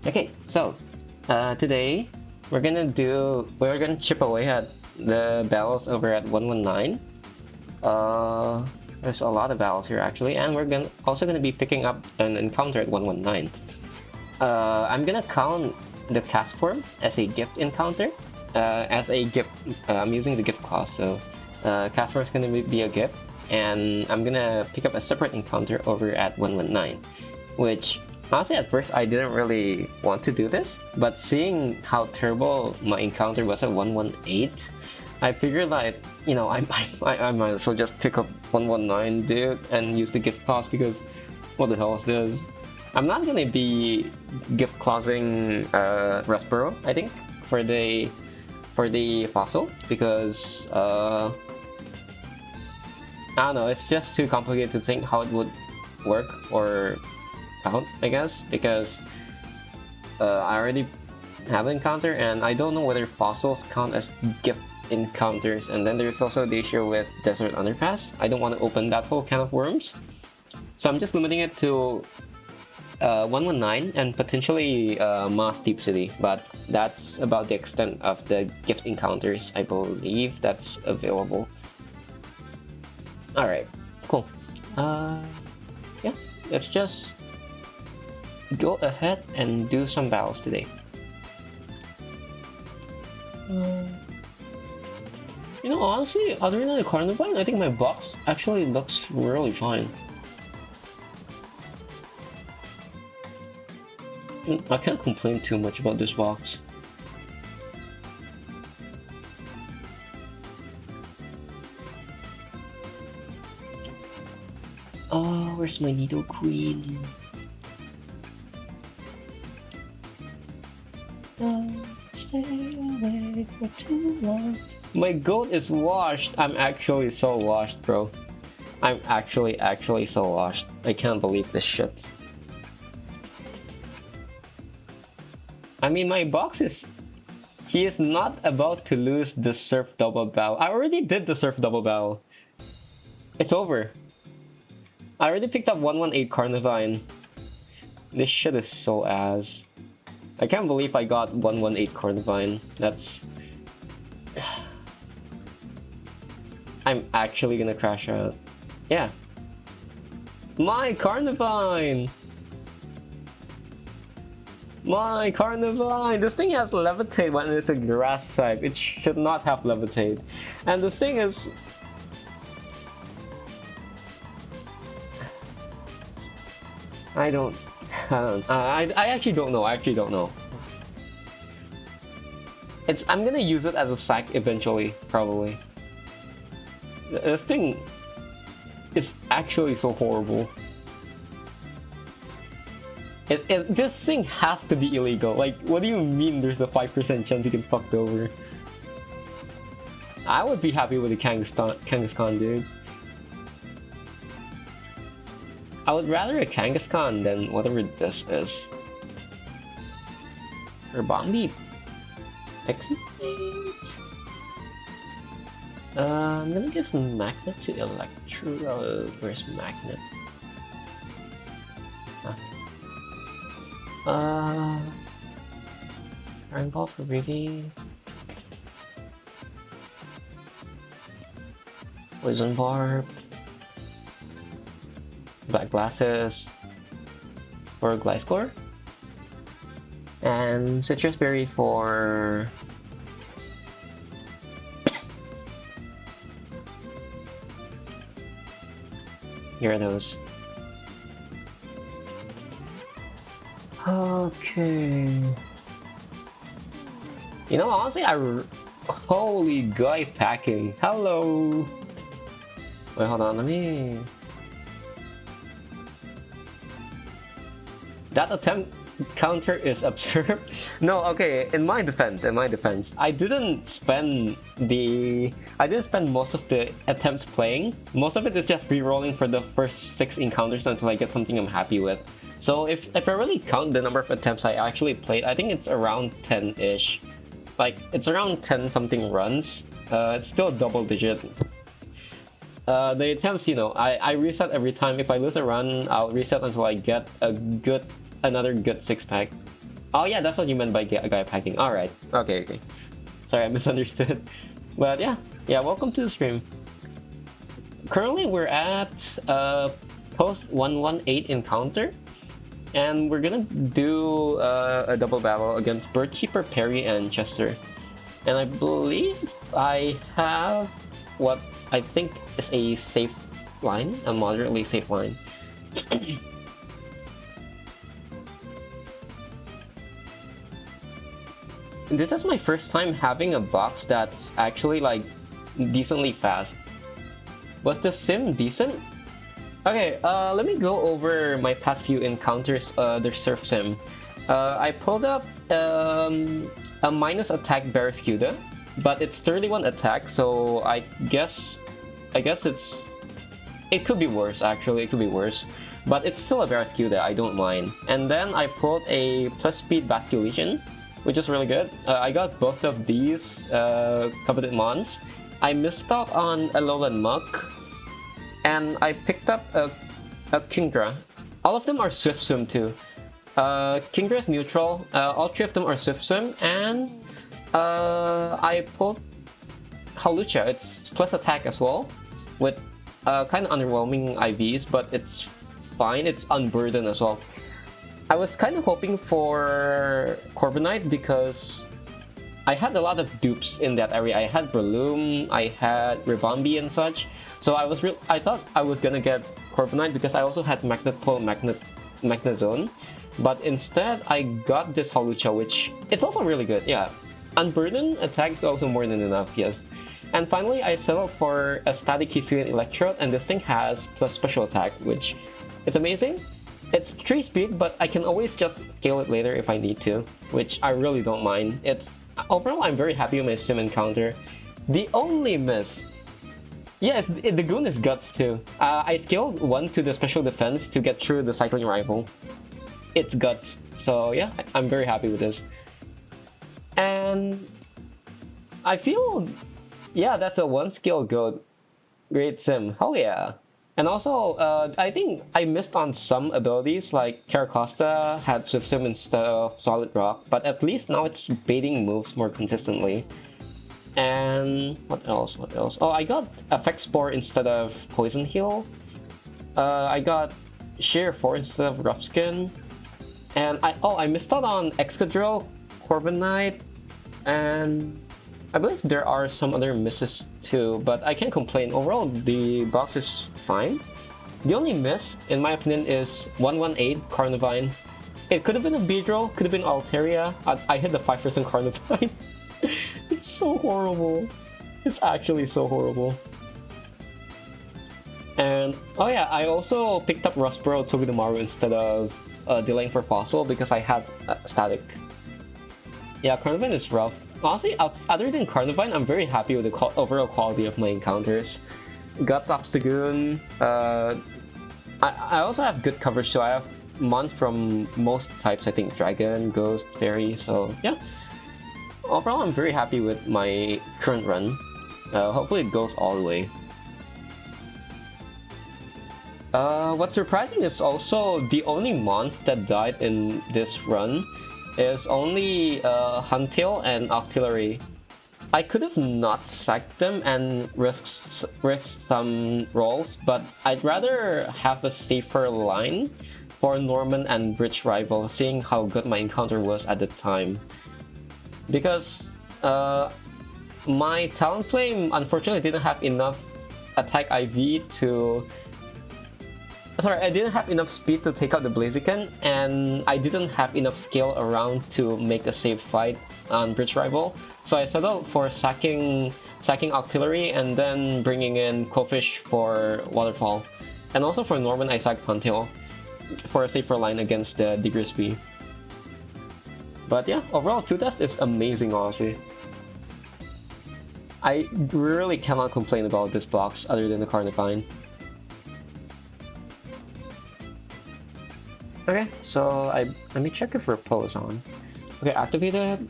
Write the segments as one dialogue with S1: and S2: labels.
S1: Okay, so today we're gonna chip away at the battles over at 119. There's a lot of battles here actually, and we're also gonna be picking up an encounter at 119. I'm gonna count the cast form as a gift encounter. As a gift, I'm using the gift clause, so cast form is gonna be a gift, and I'm gonna pick up a separate encounter over at 119, which honestly at first I didn't really want to do this, but seeing how terrible my encounter was at 118, I figured that, you know, I might as well just pick up 119, dude, and use the gift clause, because what the hell is this? I'm not gonna be gift clausing Rustboro, I think, for the fossil, because I don't know, it's just too complicated to think how it would work or out, I guess, because I already have an encounter and I don't know whether fossils count as gift encounters, and then there's also the issue with Desert Underpass. I don't want to open that whole can of worms, so I'm just limiting it to 119 and potentially Moss Deep City, but that's about the extent of the gift encounters I believe that's available. Alright, cool. Yeah, let's just go ahead and do some battles today. You know, honestly, other than the Carnivine, I think my box actually looks really fine. I can't complain too much about this box. Oh, where's my Nido Queen? Don't stay away for too long. My goat is washed. I'm actually so washed, bro. I'm actually so washed. I can't believe this shit. I mean, my box is... He is not about to lose the Surf Double Battle. I already did the Surf Double Battle. It's over. I already picked up 118 Carnivine. This shit is so ass. I can't believe I got 118 Carnivine. That's... I'm actually gonna crash out. Yeah. My Carnivine! My Carnivine! This thing has Levitate when it's a grass type. It should not have Levitate. And this thing is... I actually don't know. I'm gonna use it as a sack eventually, probably. This thing is actually so horrible. This thing has to be illegal. Like, what do you mean there's a 5% chance you get fucked over? I would be happy with a Kangaskhan, dude. I would rather a Kangaskhan than whatever this is. Or Bombi. Exit. I'm gonna give Magnet to Electro. Where's Magnet? Iron Ball for Rivi. Poison Barb. Black Glasses. For Gliscor. And Citrus Berry for... Here are those. Okay. You know, honestly, holy guy packing. Hello. Wait, hold on. Let me. That attempt counter is absurd. No, okay. In my defense, I didn't spend most of the attempts playing. Most of it is just re-rolling for the first 6 encounters until I get something I'm happy with. So if I really count the number of attempts I actually played, I think it's around 10-ish. Like, it's around 10 something runs. It's still double digit. The attempts, you know, I reset every time. If I lose a run, I'll reset until I get another good 6-pack. Oh yeah, that's what you meant by guy packing. Alright. Okay, okay. Sorry, I misunderstood. But yeah. Yeah, welcome to the stream. Currently we're at post 118 encounter. And we're gonna do a double battle against Birdkeeper, Perry, and Chester. And I believe I have what I think is a safe line, a moderately safe line. This is my first time having a box that's actually like decently fast. Was the sim decent? Okay, let me go over my past few encounters, the surf sim. I pulled up a minus attack Barraskewda, but it's 31 attack, so I guess it could be worse actually, it could be worse. But it's still a Barraskewda, I don't mind. And then I pulled a plus speed Basculation, which is really good. I got both of these coveted mons. I missed out on a Lowland Muck, and I picked up a Kingdra. All of them are Swift Swim too. Kingdra is neutral, all three of them are Swift Swim, and I pulled Hawlucha. It's plus attack as well, with kind of underwhelming IVs, but it's fine, it's unburdened as well. I was kind of hoping for Corviknight because I had a lot of dupes in that area. I had Breloom, I had Ribombee and such. So I thought I was gonna get Corviknight because I also had Magnet Pull, Magnet Zone. But instead, I got this Hawlucha, which it's also really good. Yeah, unburdened attack is also more than enough. Yes. And finally, I settled for a static Hisuian Electrode, and this thing has plus special attack, which is amazing. It's 3 speed, but I can always just scale it later if I need to, which I really don't mind. Overall, I'm very happy with my sim encounter. The only miss... Yes, the Goon is Guts too. I scaled 1 to the special defense to get through the Cycling Rifle. It's Guts, so yeah, I'm very happy with this. And... I feel... Yeah, that's a 1 skill goat. Great sim, hell yeah. And also, I think I missed on some abilities, like Caracosta had Swift Sim instead of Solid Rock, but at least now it's baiting moves more consistently. And what else? What else? Oh, I got Effect Spore instead of Poison Heal. I got Sheer 4 instead of Rough Skin. And I missed out on Excadrill, Corviknight, and I believe there are some other misses too, but I can't complain. Overall, the box is fine. The only miss, in my opinion, is 118 Carnivine. It could have been a Beedrill, could have been Altaria. I hit the 5% Carnivine. It's so horrible. It's actually so horrible. And, oh yeah, I also picked up Rustboro Togedemaru instead of delaying for Fossil because I had Static. Yeah, Carnivine is rough. Honestly, other than Carnivine, I'm very happy with the overall quality of my encounters. Guts Obstagoon. I also have good coverage, so I have mons from most types. I think Dragon, Ghost, Fairy. So yeah. Overall, I'm very happy with my current run. Hopefully, it goes all the way. What's surprising is also the only mons that died in this run is only Huntail and Octillery. I could have not sacked them and risked some rolls, but I'd rather have a safer line for Norman and Bridge Rival, seeing how good my encounter was at the time. Because my Talonflame unfortunately didn't have enough attack IV to... Sorry, I didn't have enough speed to take out the Blaziken, and I didn't have enough scale around to make a safe fight on Bridge Rival. So I settled for sacking Octillery and then bringing in Quillfish for Waterfall. And also for Norman, I sacked Huntail for a safer line against the Diggersby. But yeah, overall, 2-Test is amazing, honestly. I really cannot complain about this box other than the Carnivine. Okay, so let me check if Repose on. Okay, activated.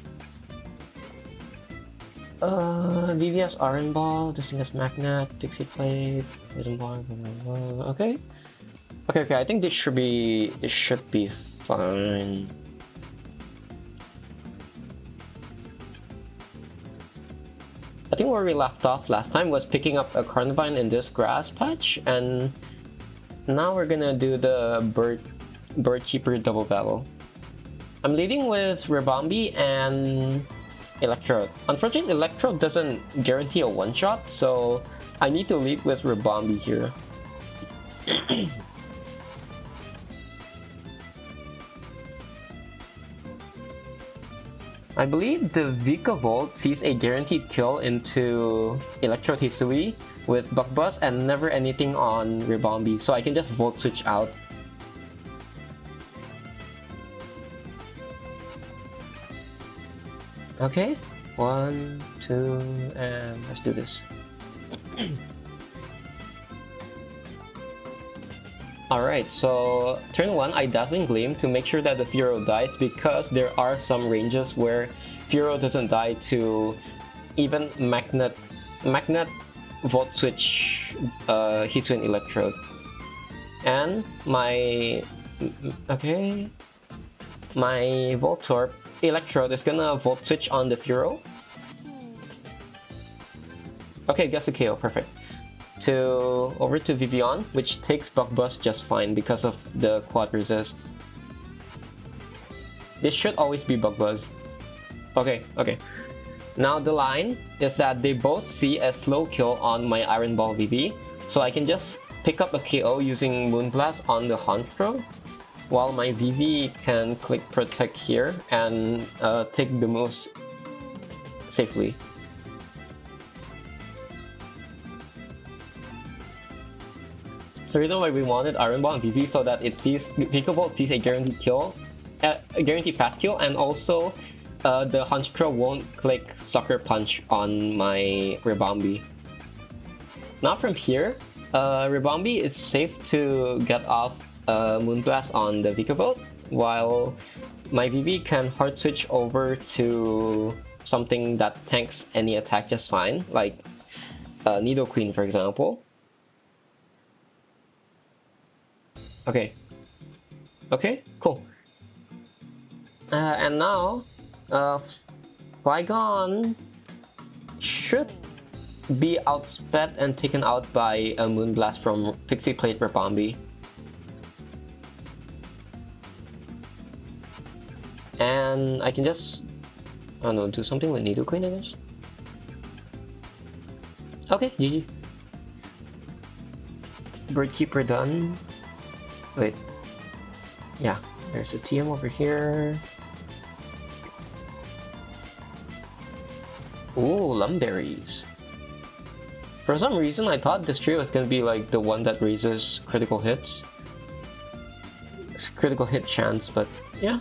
S1: VVS Iron Ball, Distinguished Magnet, Dixie Plate, Poison Ball, blah, blah, blah. Okay. Okay, I think this should be fine. think where we left off last time was picking up a Carnivine in this grass patch, and now we're gonna do the bird keeper double battle. I'm leading with Ribombee and Electrode. Unfortunately, Electrode doesn't guarantee a one-shot, so I need to lead with Ribombee here. I believe the VinKoe sees a guaranteed kill into Electrode Hisui with Buck Buzz and never anything on Ribombee, so I can just Volt Switch out. Okay, 1, 2, and let's do this. Alright, so turn 1, I Dazzling Gleam to make sure that the Fearow dies, because there are some ranges where Fearow doesn't die to even Magnet Volt Switch Hisuian Electrode. And my Voltorb Electrode is gonna Volt Switch on the Fearow. Okay, gets the KO, perfect. Over to Vivian, which takes Buck Buzz just fine because of the quad resist. This should always be Buck Buzz. Okay. Now the line is that they both see a slow kill on my Iron Ball VV, so I can just pick up a KO using Moonblast on the Honchkrow, while my VV can click Protect here and take the moves safely. The reason why we wanted Iron Ball and VV so that it sees VinKoe sees a guaranteed kill, a guaranteed fast kill, and also the Honchkrow won't click Sucker Punch on my Ribombee. Now from here, Ribombee is safe to get off Moonblast on the VinKoe, while my VV can hard switch over to something that tanks any attack just fine, like Nidoqueen for example. Okay, cool. And now, Flygon should be outsped and taken out by a Moonblast from Pixie Plate Ribombee. And I can just, I don't know, do something with Nidoqueen, I guess? Okay, GG. Birdkeeper done. Wait. Yeah, there's a TM over here. Ooh, Lumberries. For some reason, I thought this trio was gonna be like the one that raises critical hits. Critical hit chance, but yeah.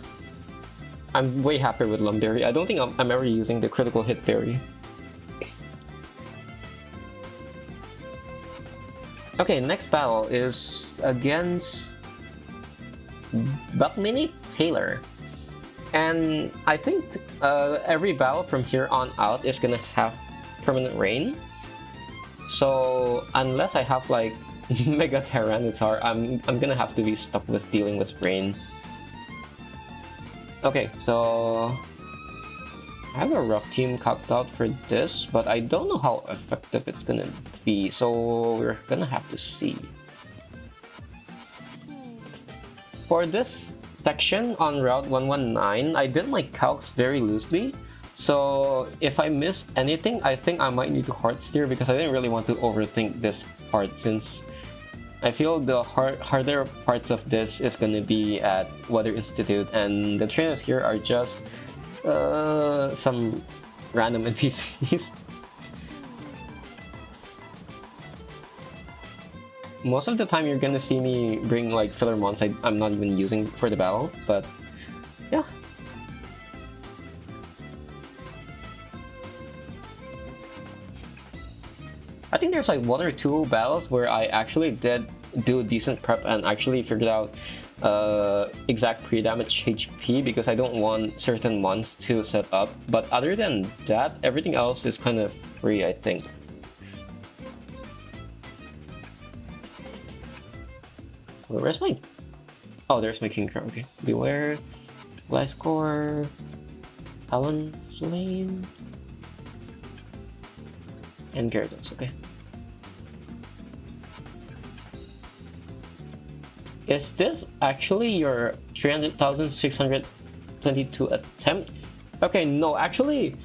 S1: I'm way happier with Lumberry. I don't think I'm ever using the critical hit berry. Okay, next battle is against Buckmini Taylor. And I think every battle from here on out is gonna have permanent rain. So unless I have like Mega Tyranitar, I'm gonna have to be stuck with dealing with rain. Okay, so I have a rough team capped out for this, but I don't know how effective it's gonna be, so we're gonna have to see. For this section on Route 119, I did my calcs very loosely, so if I missed anything, I think I might need to hard steer because I didn't really want to overthink this part, since I feel the harder parts of this is gonna be at Weather Institute, and the trainers here are just some random NPCs. Most of the time you're gonna see me bring like filler mons I'm not even using for the battle, but yeah. I think there's like 1 or 2 battles where I actually did do decent prep and actually figured out exact pre-damage HP because I don't want certain mons to set up, but other than that, everything else is kind of free, I think. Where's my... Oh, there's my King Crow, okay. Beware, Gliscor, Talonflame. And Gyarados, okay. Is this actually your 300,622 attempt? Okay, no, actually,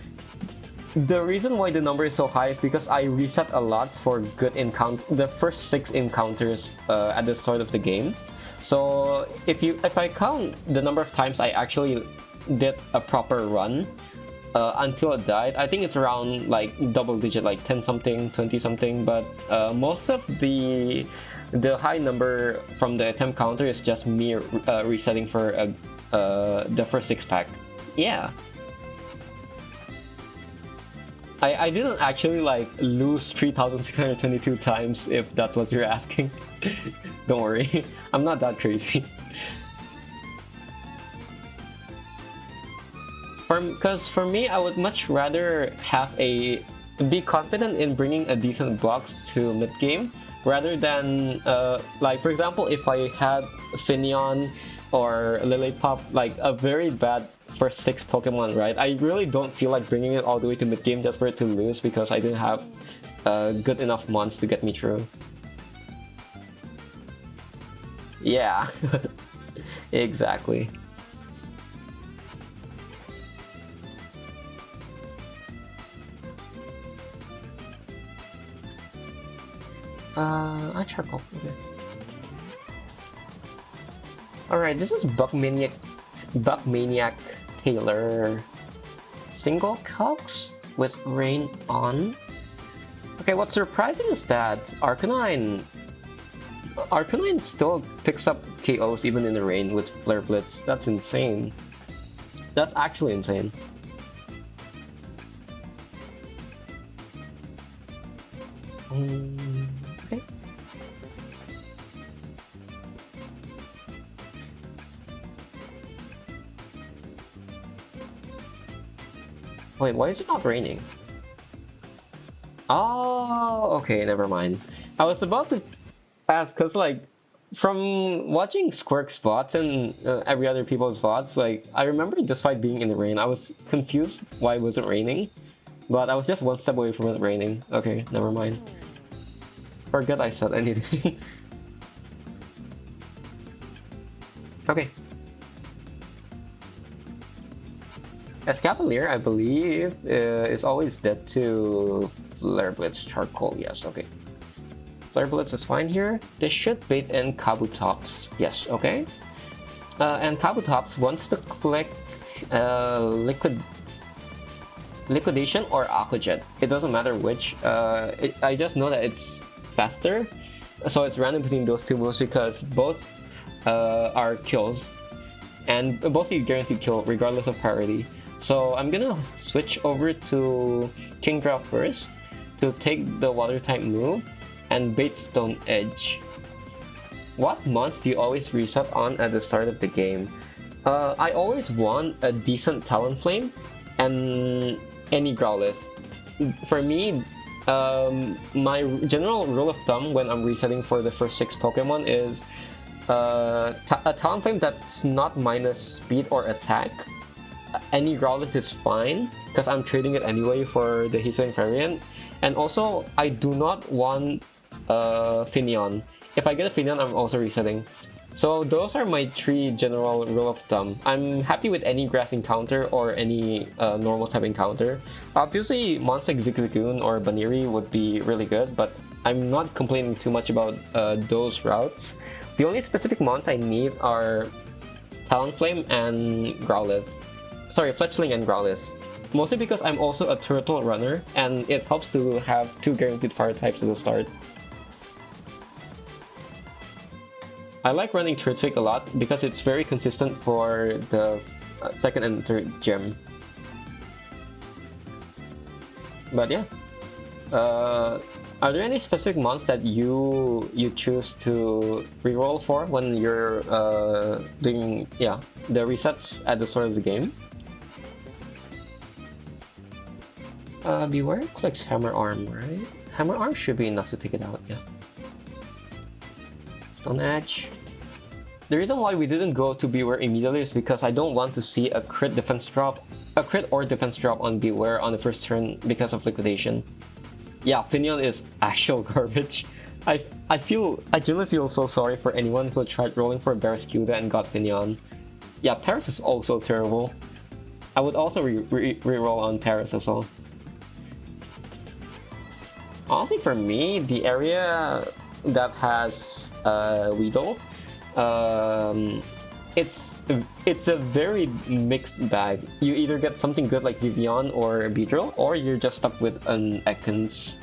S1: the reason why the number is so high is because I reset a lot for good encounter, the first 6 encounters at the start of the game. So if I count the number of times I actually did a proper run until it died, I think it's around like double digit, like 10 something, 20 something. But most of the high number from the attempt counter is just me resetting for the first 6-pack. Yeah. I didn't actually like lose 3,622 times, if that's what you're asking. Don't worry, I'm not that crazy. Because for me, I would much rather have be confident in bringing a decent box to mid game rather than like, for example, if I had Finneon or Lillipup, like a very bad first 6 Pokemon, right? I really don't feel like bringing it all the way to mid game just for it to lose because I didn't have good enough mons to get me through. Yeah, exactly. I charcoal. Okay. Alright, this is Buckmaniac Taylor. Single calcs with rain on. Okay, what's surprising is that Arcanine still picks up KOs even in the rain with Flare Blitz. That's insane. That's actually insane. Okay. Wait, why is it not raining? Oh, okay, never mind. I was about to ask, cause like, from watching Squirk's VODs and every other people's VODs, like, I remember this fight being in the rain. I was confused why it wasn't raining, but I was just one step away from it raining. Okay, never mind. Forget I said anything. Okay. Escavalier, I believe, is always dead to Flare Blitz Charcoal. Yes, okay. Flare Blitz is fine here. This should bait in Kabutops. Yes, okay. And Kabutops wants to click Liquidation or Aqua Jet. It doesn't matter which. I just know that it's faster, so it's random between those two moves because both are kills, and both need guaranteed kill regardless of priority. So I'm gonna switch over to Kingdra first to take the water type move and bait Stone Edge. What mons do you always reset on at the start of the game? I always want a decent Talonflame and any Growlithe. For me, my general rule of thumb when I'm resetting for the first 6 Pokemon is a Talonflame that's not minus speed or attack. Any Growlithe is fine because I'm trading it anyway for the Hisuian variant. And also, I do not want Finneon. If I get a Finneon, I'm also resetting. So those are my 3 general rule of thumb. I'm happy with any grass encounter or any normal type encounter. Obviously, monster like Zigzagoon or Baniri would be really good, but I'm not complaining too much about those routes. The only specific mons I need are Talonflame and Growlithe. Sorry, Fletchling and Growlithe. Mostly because I'm also a turtle runner, and it helps to have 2 guaranteed fire types at the start. I like running Turtwig a lot because it's very consistent for the 2nd and 3rd gem. But yeah. Are there any specific mons that you choose to reroll for when you're doing the resets at the start of the game? Beware clicks Hammer Arm, right? Hammer Arm should be enough to take it out, yeah. Stone Edge. The reason why we didn't go to Beware immediately is because I don't want to see a crit or defense drop on Beware on the first turn because of Liquidation. Yeah, Finion is actual garbage. I genuinely feel so sorry for anyone who tried rolling for Barraskewda and got Finion. Yeah, Paris is also terrible. I would also re-roll on Paris as well. Honestly, for me, the area that has Weedle, it's a very mixed bag. You either get something good like Vivian or Beedrill, or you're just stuck with an Ekans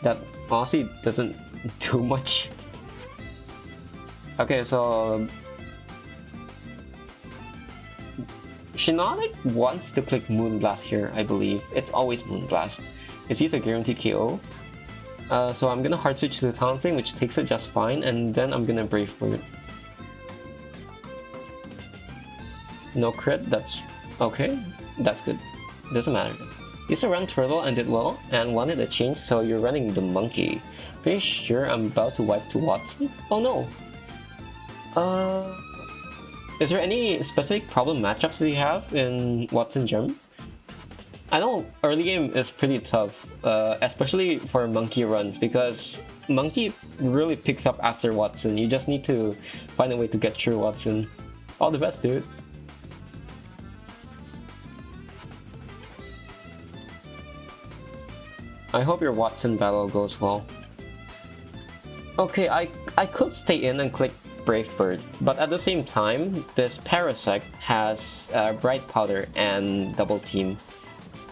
S1: that honestly doesn't do much. Okay, so Shiinotic wants to click Moonblast here, I believe. It's always Moonblast. It sees a guaranteed KO. So I'm gonna hard switch to the Talon Flame, which takes it just fine, and then I'm gonna Brave Bird. No crit, that's okay. That's good. Doesn't matter. Used to run Turtle and did well, and wanted a change, so you're running the Monkey. Pretty sure I'm about to wipe to Watson? Oh no! Is there any specific problem matchups that you have in Watson Gem? I know early game is pretty tough, especially for Monkey runs, because Monkey really picks up after Watson. You just need to find a way to get through Watson. All the best, dude! I hope your Watson battle goes well. Okay, I could stay in and click Brave Bird, but at the same time, this Parasect has Bright Powder and Double Team.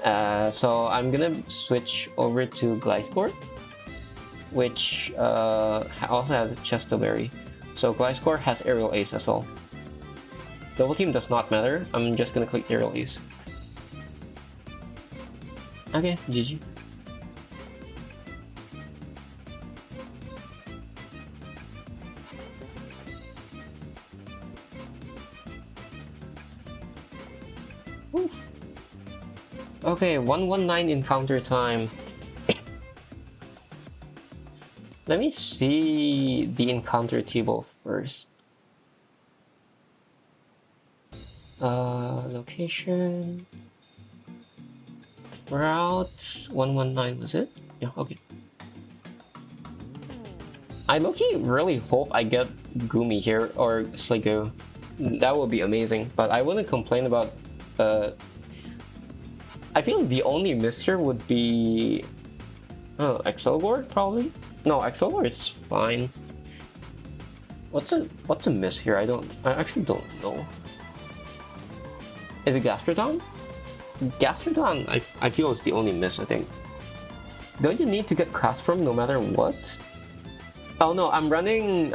S1: So I'm gonna switch over to Gliscor, which also has Chestoberry. So Gliscor has Aerial Ace as well. Double Team does not matter, I'm just gonna click Aerial Ace. Okay, GG. Okay, 119 encounter time. Let me see the encounter table first. Location. Route 119, was it? Yeah, okay. I low-key really hope I get Gumi here or Sligo. That would be amazing, but I wouldn't complain about I feel the only miss here would be Excelgor, probably? No, Excelgor is fine. What's a miss here? I actually don't know. Is it Gastrodon? Gastrodon I feel is the only miss, I think. Don't you need to get Castform no matter what? Oh no, I'm running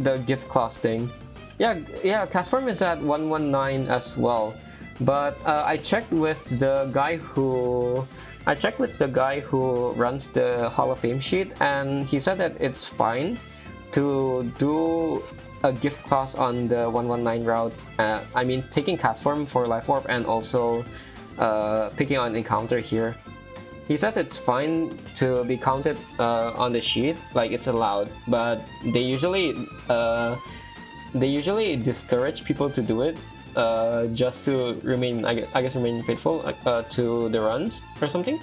S1: the gift class thing. Yeah, Castform is at 119 as well. But I checked with the guy who runs the Hall of Fame sheet, and he said that it's fine to do a gift class on the 119 route. I mean, taking Castform for Life Orb and also picking on Encounter here. He says it's fine to be counted on the sheet, like it's allowed, but they usually discourage people to do it. Just to remain, I guess remain faithful to the runs or something,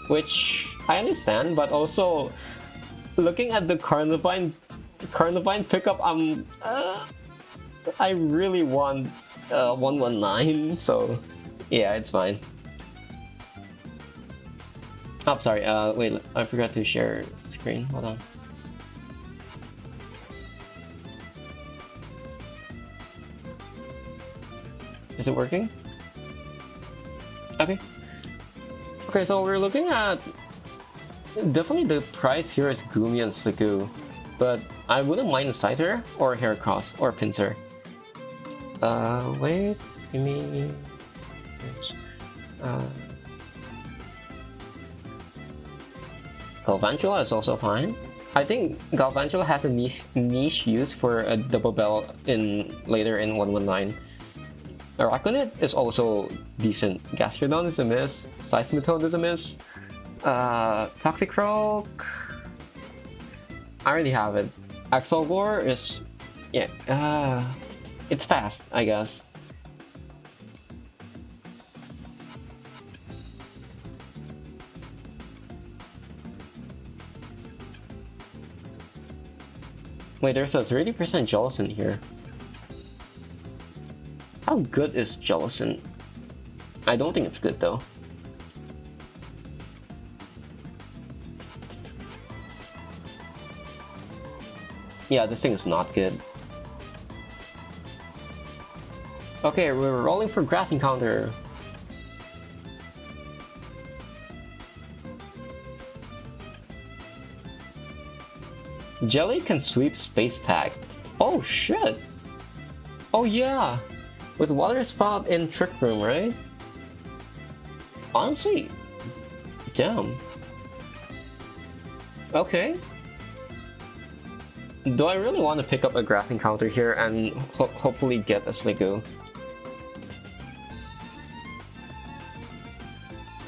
S1: which I understand. But also, looking at the Carnivine pickup, I really want 119. So yeah, it's fine. Oh, sorry. Wait, I forgot to share screen. Hold on. Is it working? Okay. Okay, so we're looking at... Definitely the price here is Gumi and Sliggoo, but I wouldn't mind Scyther or Heracross or Pinsir. Wait, give me... Galvantula is also fine. I think Galvantula has a niche use for a double bell later in 119. Araquanid is also decent. Gastrodon is a miss. Seismitoad is a miss. Toxicroak... I already have it. Excelgor is... yeah, it's fast, I guess. Wait, there's a 30% gelatin here. How good is gelatin? I don't think it's good though. Yeah, this thing is not good. Okay, we're rolling for grass encounter. Jelly can sweep space tag. Oh shit! Oh yeah! With water spout in Trick Room, right? Honestly, damn. Okay. Do I really want to pick up a grass encounter here and hopefully get a Sliggoo?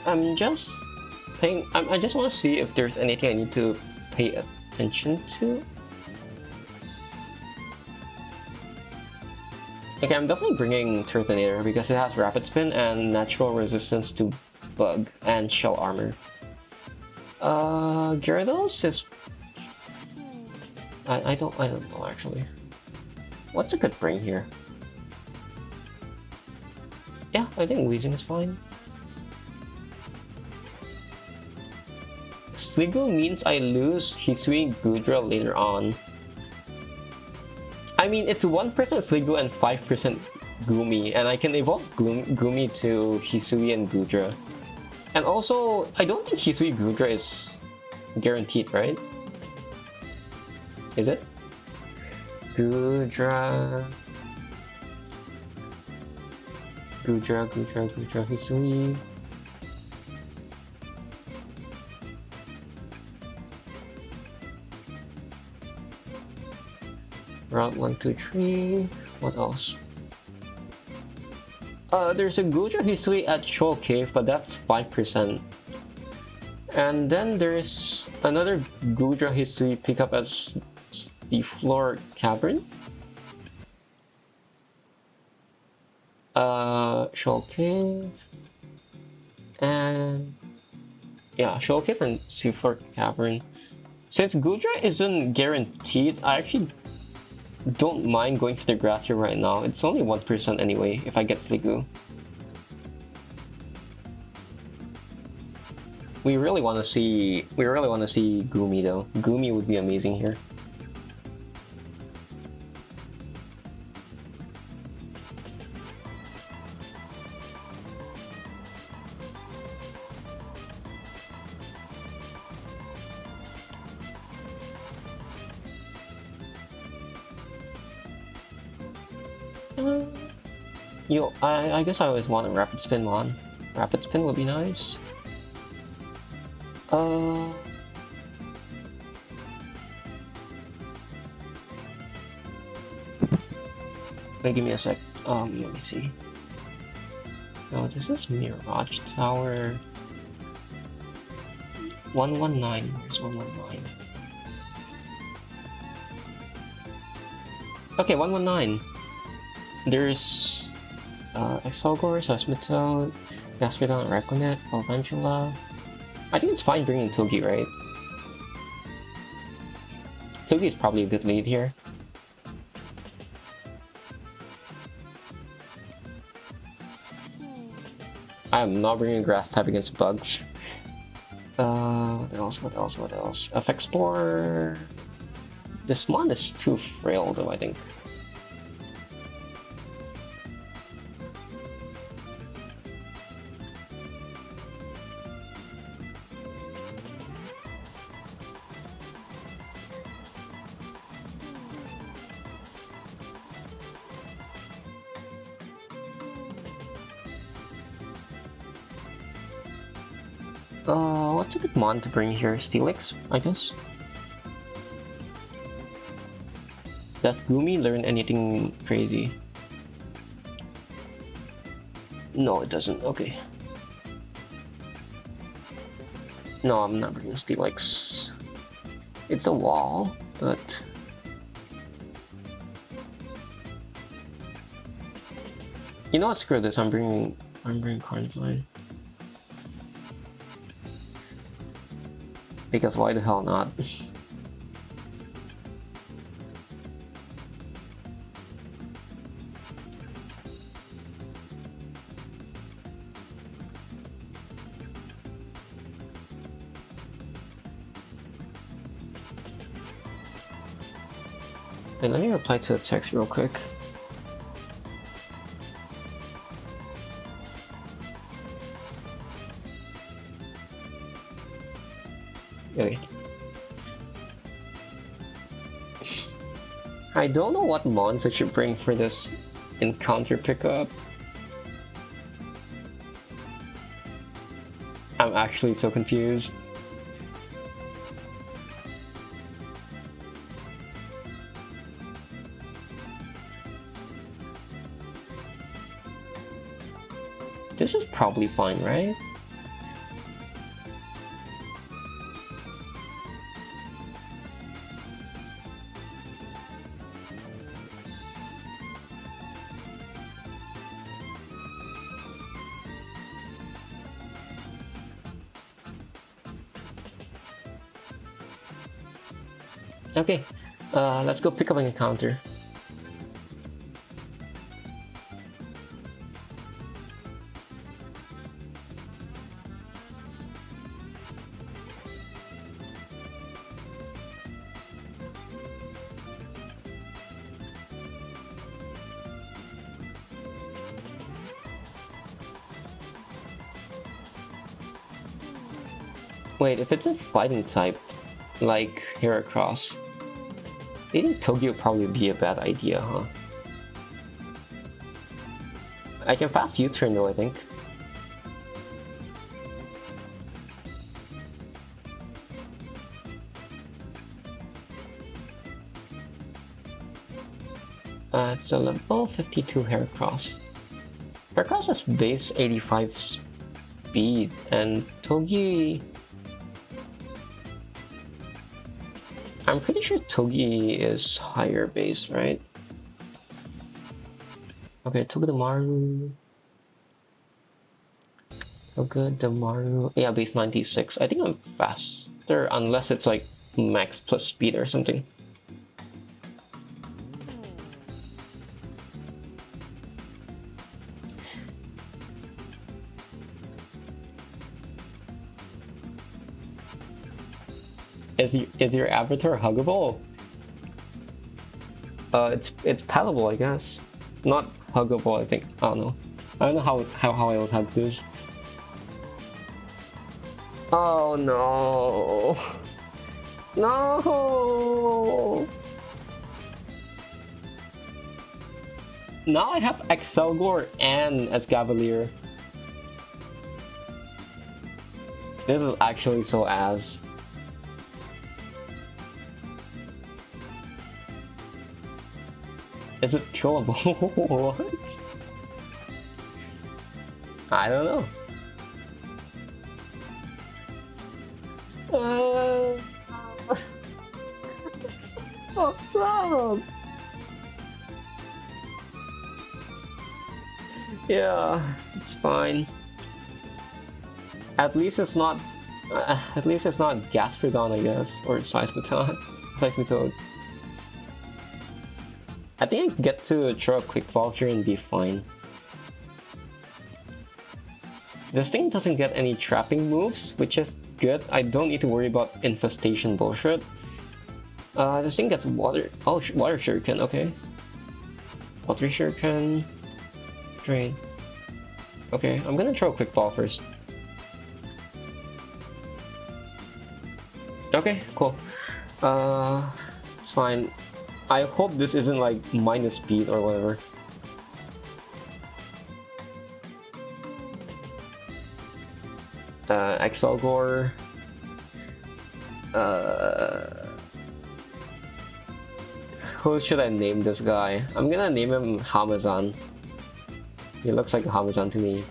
S1: I'm just paying. I just want to see if there's anything I need to pay attention to. Okay, I'm definitely bringing Turtonator because it has Rapid Spin and natural resistance to Bug and Shell Armor. Gyarados is... I don't know actually. What's a good bring here? Yeah, I think Weezing is fine. Sliggoo means I lose Hisui Gudra later on. I mean, it's 1% Sliggoo and 5% Gumi, and I can evolve Gumi to Hisui and Gudra. And also, I don't think Hisui Gudra is guaranteed, right? Is it? Gudra, Hisui. Route 1, 2, 3. What else? There's a Gudra Hisui at Shoal Cave, but that's 5%. And then there's another Gudra Hisui pickup at the Floor Cavern. Shoal Cave. And yeah, Shoal Cave and Seafloor Cavern. Since Gudra isn't guaranteed, I actually don't mind going for the grass here right now. It's only 1% anyway if I get Sliggoo. We really want to see Gumi though. Gumi would be amazing here. I guess I always want a Rapid Spin one. Rapid Spin would be nice. Wait, give me a sec. Let me see. No, this is Mirage Tower. 119. Where's 119? Okay, 119. There's Exogore, Sasmitel, Gaspedon, Raconet, Alvangela. I think it's fine bringing Togi, right? Togi is probably a good lead here. I am not bringing Grass type against bugs. What else? Effect Spore. This one is too frail though, I think. What's a good mon to bring here? Steelix, I guess? Does Gumi learn anything crazy? No, it doesn't. Okay. No, I'm not bringing Steelix. It's a wall, but... You know what? Screw this. I'm bringing Carnivine. Because why the hell not? Wait, let me reply to the text real quick. Okay. I don't know what mons I should bring for this encounter pickup. I'm actually so confused. This is probably fine, right? Okay, let's go pick up an encounter. Wait, if it's a fighting type, like Heracross, I think Togi would probably be a bad idea, huh? I can fast U-turn though, I think. It's a level 52 Heracross. Heracross has base 85 speed, and Togi... I'm pretty sure Togi is higher base, right? Okay, Togedemaru. Togedemaru. Yeah, base 96. I think I'm faster unless it's like max plus speed or something. Is your avatar huggable? It's paddable, I guess. Not huggable, I think. I don't know. I don't know how I would hug this. Oh no! No! Now I have Excelgor and Escavalier. This is actually so ass. Is it killable? What? I don't know. What's up? Yeah, it's fine. At least it's not. At least it's not Gastrodon, I guess, or Seismitoad. Seismitoad. I think I can get to throw a quick ball here and be fine. This thing doesn't get any trapping moves, which is good. I don't need to worry about infestation bullshit. This thing gets water. Oh, water shuriken, okay. Water shuriken. Drain. Okay, I'm gonna throw a quick ball first. Okay, cool. It's fine. I hope this isn't like minus speed or whatever. Excelgor. Who should I name this guy? I'm gonna name him Hamazan. He looks like a Hamazan to me.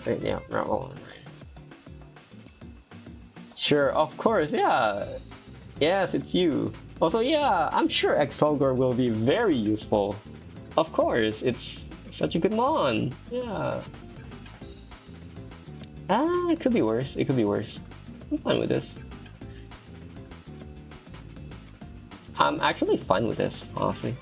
S1: Right, yeah, roll. Sure, of course, yeah. Yes, it's you. Also, yeah, I'm sure Excelgor will be very useful. Of course, it's such a good mon. Yeah. It could be worse. It could be worse. I'm fine with this. I'm actually fine with this, honestly.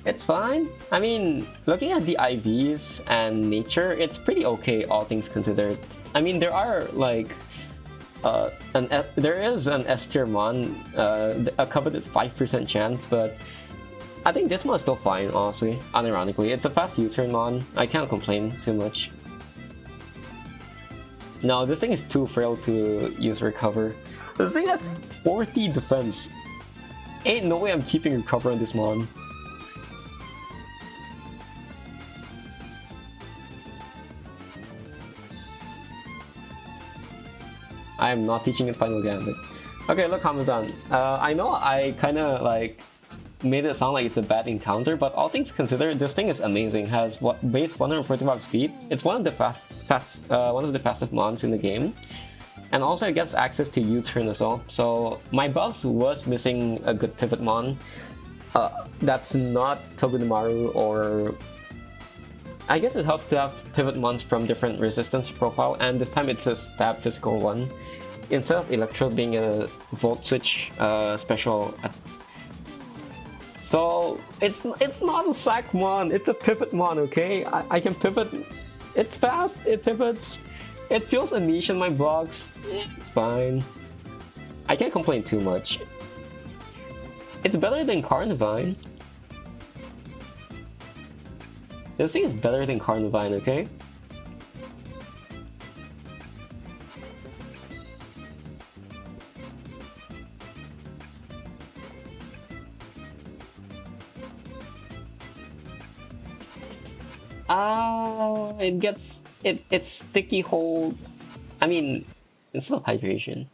S1: It's fine. I mean, looking at the IVs and nature, it's pretty okay, all things considered. I mean, there are like there is an S tier mon, a coveted 5% chance, but I think this mon's still fine, honestly. Unironically, it's a fast U-turn mon. I can't complain too much. No, this thing is too frail to use recover. This thing has 40 defense. Ain't no way I'm keeping recover on this mon. I am not teaching it Final Gambit. Okay, look, Hamazan. I know I kinda like made it sound like it's a bad encounter, but all things considered, this thing is amazing. Has what base 145 speed. It's one of the fastest mons in the game, and also it gets access to U-turn as well. So my box was missing a good pivot mon. That's not Togedemaru, or I guess it helps to have pivot mons from different resistance profile, and this time it's a stab physical one instead of Electro being a Volt Switch special. So it's not a sack mon, it's a pivot mon, okay? I can pivot. It's fast, it pivots, it feels a niche in my box. It's fine. I can't complain too much. It's better than Carnivine. This thing is better than Carnivine, okay? It gets it's sticky hold. I mean, instead of hydration.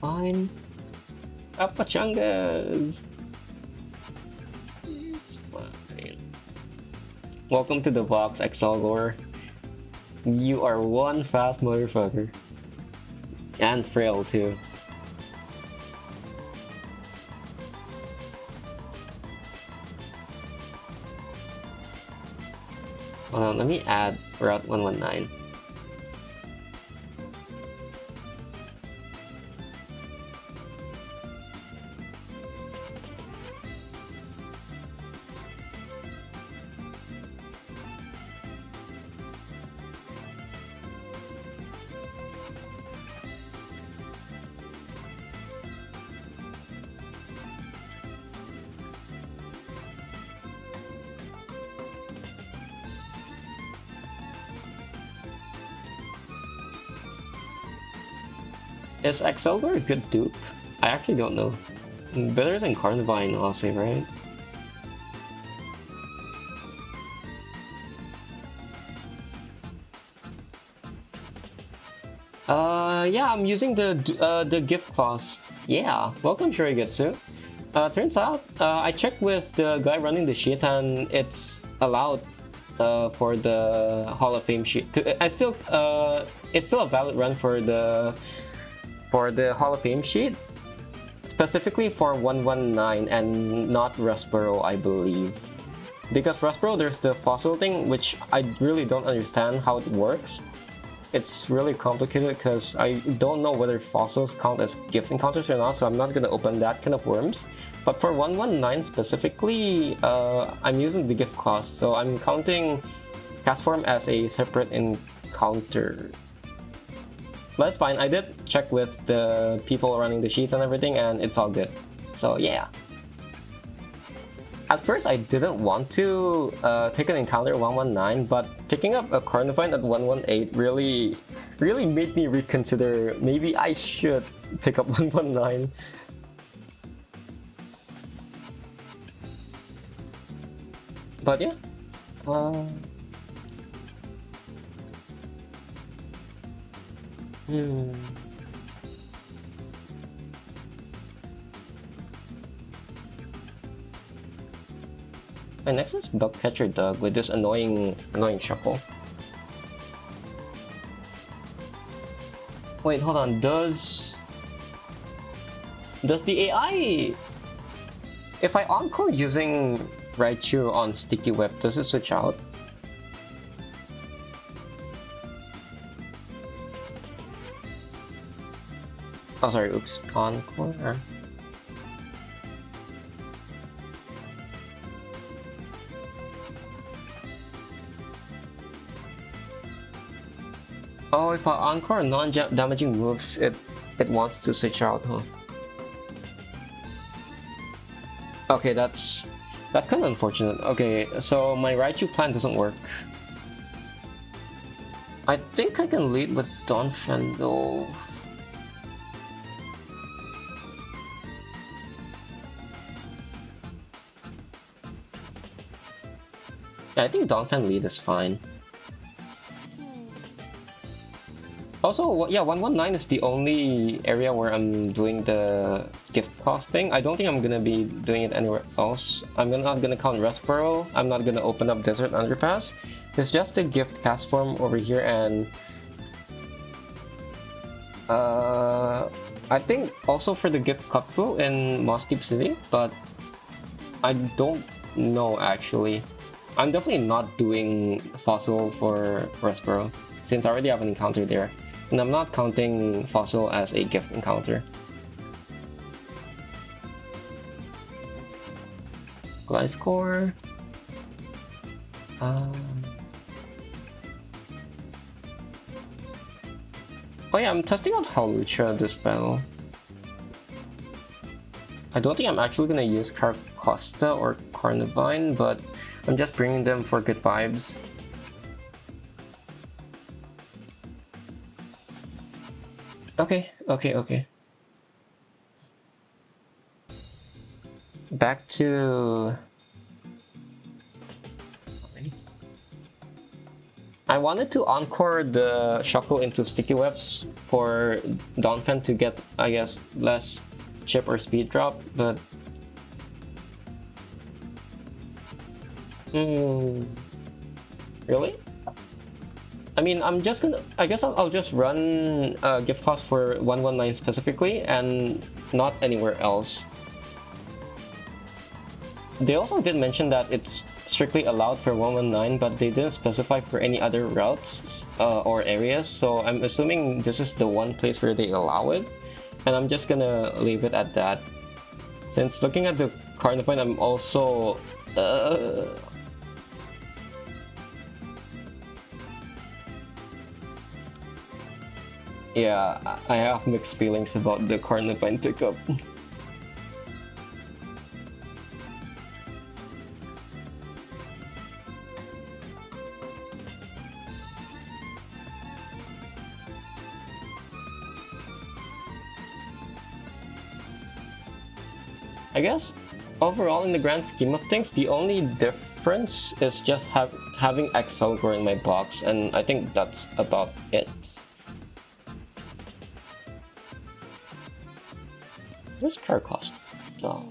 S1: Fine. Apachangas. It's fine. Welcome to the box, Exalgor. You are one fast motherfucker. And frail too. Hold on, let me add Route 119. Is Excelgor a good dupe? I actually don't know. Better than Carnivine, honestly, right? Yeah, I'm using the gift clause. Yeah, welcome Shurigetsu. Turns out, I checked with the guy running the sheet and it's allowed for the Hall of Fame sheet. It's still a valid run for the Hall of Fame sheet, specifically for 119 and not Rustboro, I believe. Because Rustboro, there's the fossil thing, which I really don't understand how it works. It's really complicated because I don't know whether fossils count as gift encounters or not, so I'm not going to open that kind of worms. But for 119 specifically, I'm using the gift clause, so I'm counting Castform as a separate encounter. But it's fine, I did check with the people running the sheets and everything, and it's all good. So yeah. At first, I didn't want to take an encounter at 119, but picking up a Carnivine at 118 really made me reconsider. Maybe I should pick up 119. But yeah. My next is Bugcatcher Doug with this annoying shuffle. Wait, hold on. Does the AI If I encore using Raichu on Sticky Web, does it switch out? Oh, sorry, oops. Encore. Oh, if I encore non-damaging moves, it wants to switch out, huh? Okay, that's kind of unfortunate. Okay, so my Raichu plan doesn't work. I think I can lead with Donphan though. Yeah, I think Donphan lead is fine. Also, yeah, 119 is the only area where I'm doing the gift cost thing. I don't think I'm gonna be doing it anywhere else. I'm not gonna count Restboro. I'm not gonna open up Desert Underpass. It's just a gift cast form over here, and I think also for the gift cupful in Moss Deep City, but I don't know actually. I'm definitely not doing Fossil for Restboro since I already have an encounter there. And I'm not counting Fossil as a gift encounter. Gliscor. Oh yeah, I'm testing out Hawlucha this battle. I don't think I'm actually gonna use Carcosta or Carnivine, but I'm just bringing them for good vibes. Okay. Back to... I wanted to encore the Shuckle into Sticky Webs for Donphan to get, I guess, less chip or speed drop, but... Really? I mean, I'm just gonna... I guess I'll just run gift cost for 119 specifically and not anywhere else. They also did mention that it's strictly allowed for 119, but they didn't specify for any other routes or areas, so I'm assuming this is the one place where they allow it, and I'm just gonna leave it at that. Since looking at the Carnivine, I'm also... Yeah, I have mixed feelings about the Carnivine pickup. I guess overall in the grand scheme of things, the only difference is just having Excelgor in my box, and I think that's about it. Where's Carcost? Oh,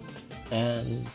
S1: and...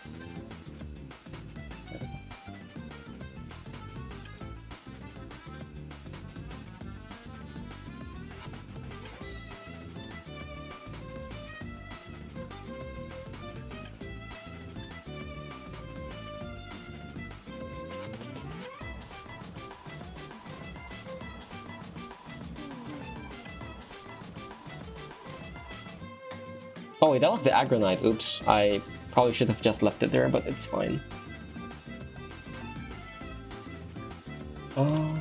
S1: Oh wait, that was the Agronite. Oops, I probably should have just left it there, but it's fine. Oh.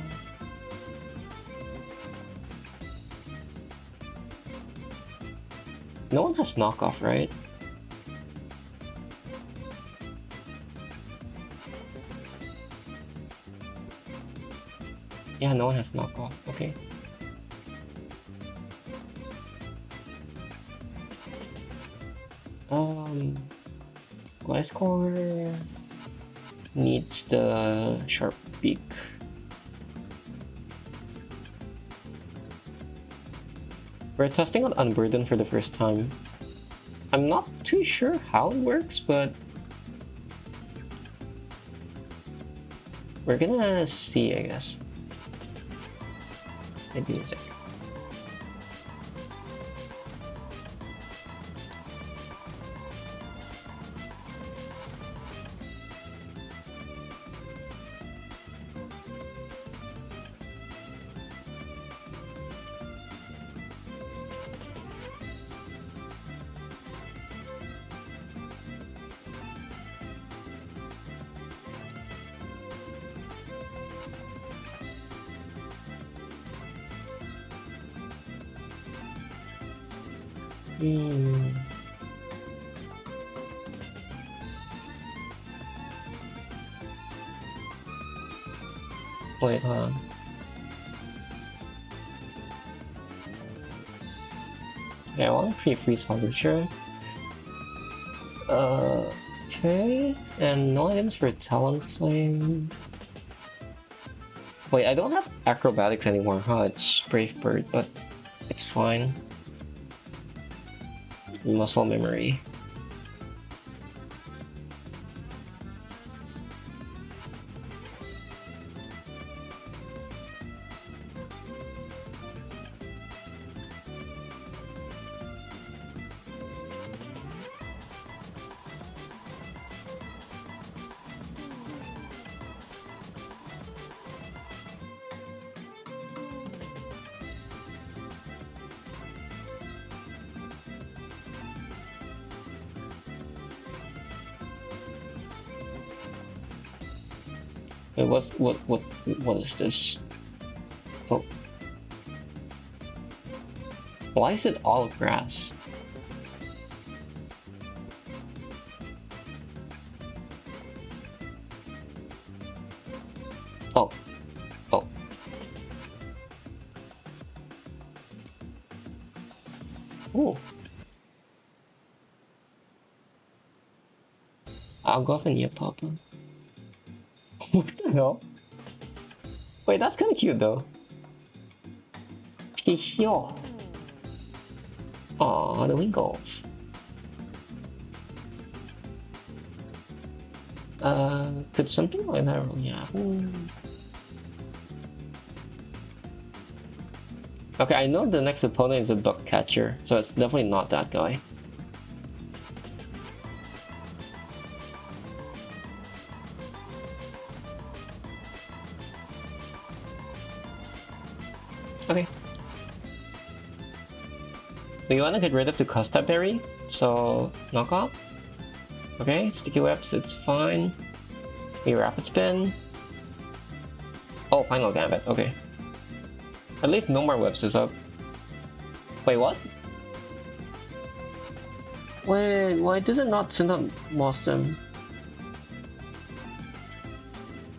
S1: No one has knockoff, right? Yeah, no one has knockoff. Okay. Gliscor needs the sharp beak. We're testing out Unburden for the first time. I'm not too sure how it works, but we're gonna see, I guess. Maybe music. Wait, hold on. Yeah, I want to pre-freeze Hawlucha. Okay, and no items for Talonflame. Wait, I don't have acrobatics anymore, huh? It's Brave Bird, but it's fine. Muscle memory. Wait, what is this? Oh. Why is it all grass? Oh. Oh. Ooh. I'll go for Neopapa. What the hell? Wait, that's kind of cute though. Pikachu. Aww, the Winkles. Could something like that really happen? Okay, I know the next opponent is a duck catcher, so it's definitely not that guy. Okay. We want to get rid of the Costa Berry, so knock off. Okay, Sticky Webs, it's fine. We Rapid Spin. Oh, Final Gambit, okay. At least no more webs is up. Wait, what? Wait, why did it not send out Mostem?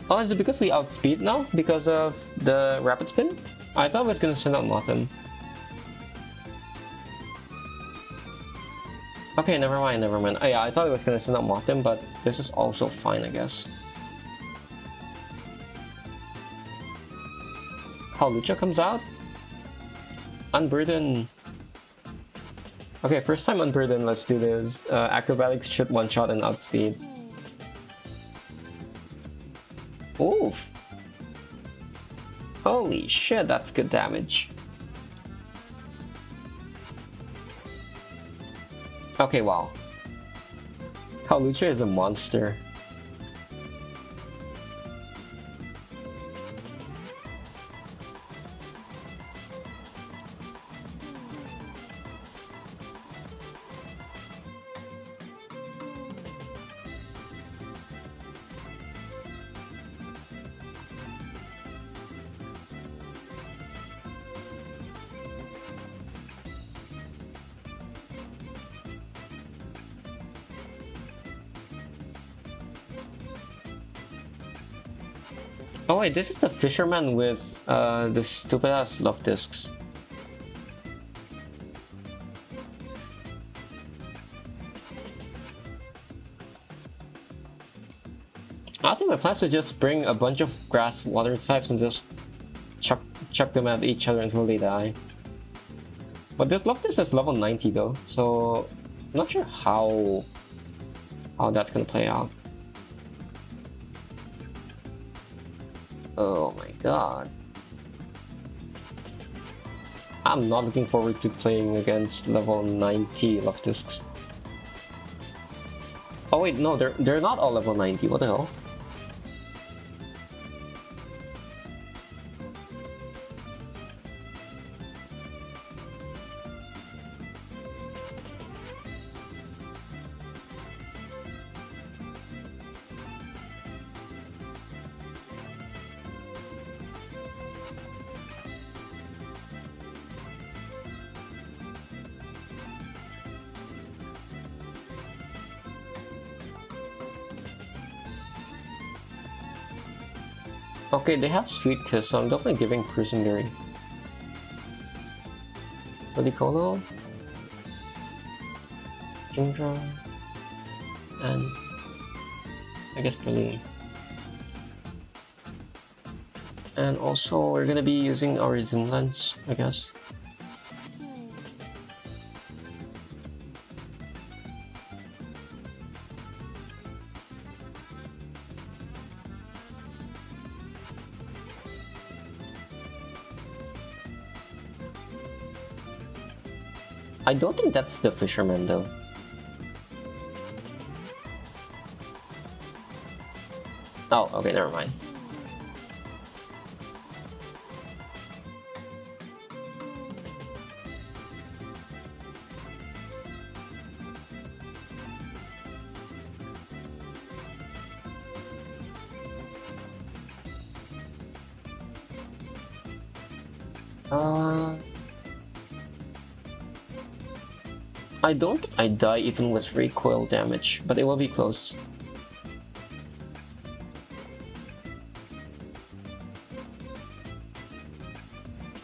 S1: Oh, is it because we outspeed now? Because of the Rapid Spin? I thought it was gonna send out Mothim. Okay, never mind, never mind. Oh yeah, I thought it was gonna send out Mothim, but this is also fine, I guess. Hawlucha comes out. Unburden. Okay, first time Unburden, let's do this. Acrobatics should one-shot and outspeed. Oof. Holy shit, that's good damage. Okay, wow. Hawlucha is a monster. Oh wait, this is the fisherman with the stupid ass love discs. I think my plan is to just bring a bunch of grass water types and just chuck them at each other until they die. But this love disc is level 90 though, so I'm not sure how that's gonna play out. Oh my god. I'm not looking forward to playing against level 90 love discs. Oh wait, no, they're not all level 90, what the hell? Okay, they have Sweet Kiss, so I'm definitely giving Prisonberry. Ludicolo, Kingdra, and I guess Breloom. And also, we're gonna be using our Zoom lens, I guess. I don't think that's the Fisherman though. Oh, okay, never mind. I don't think I die even with recoil damage, but it will be close.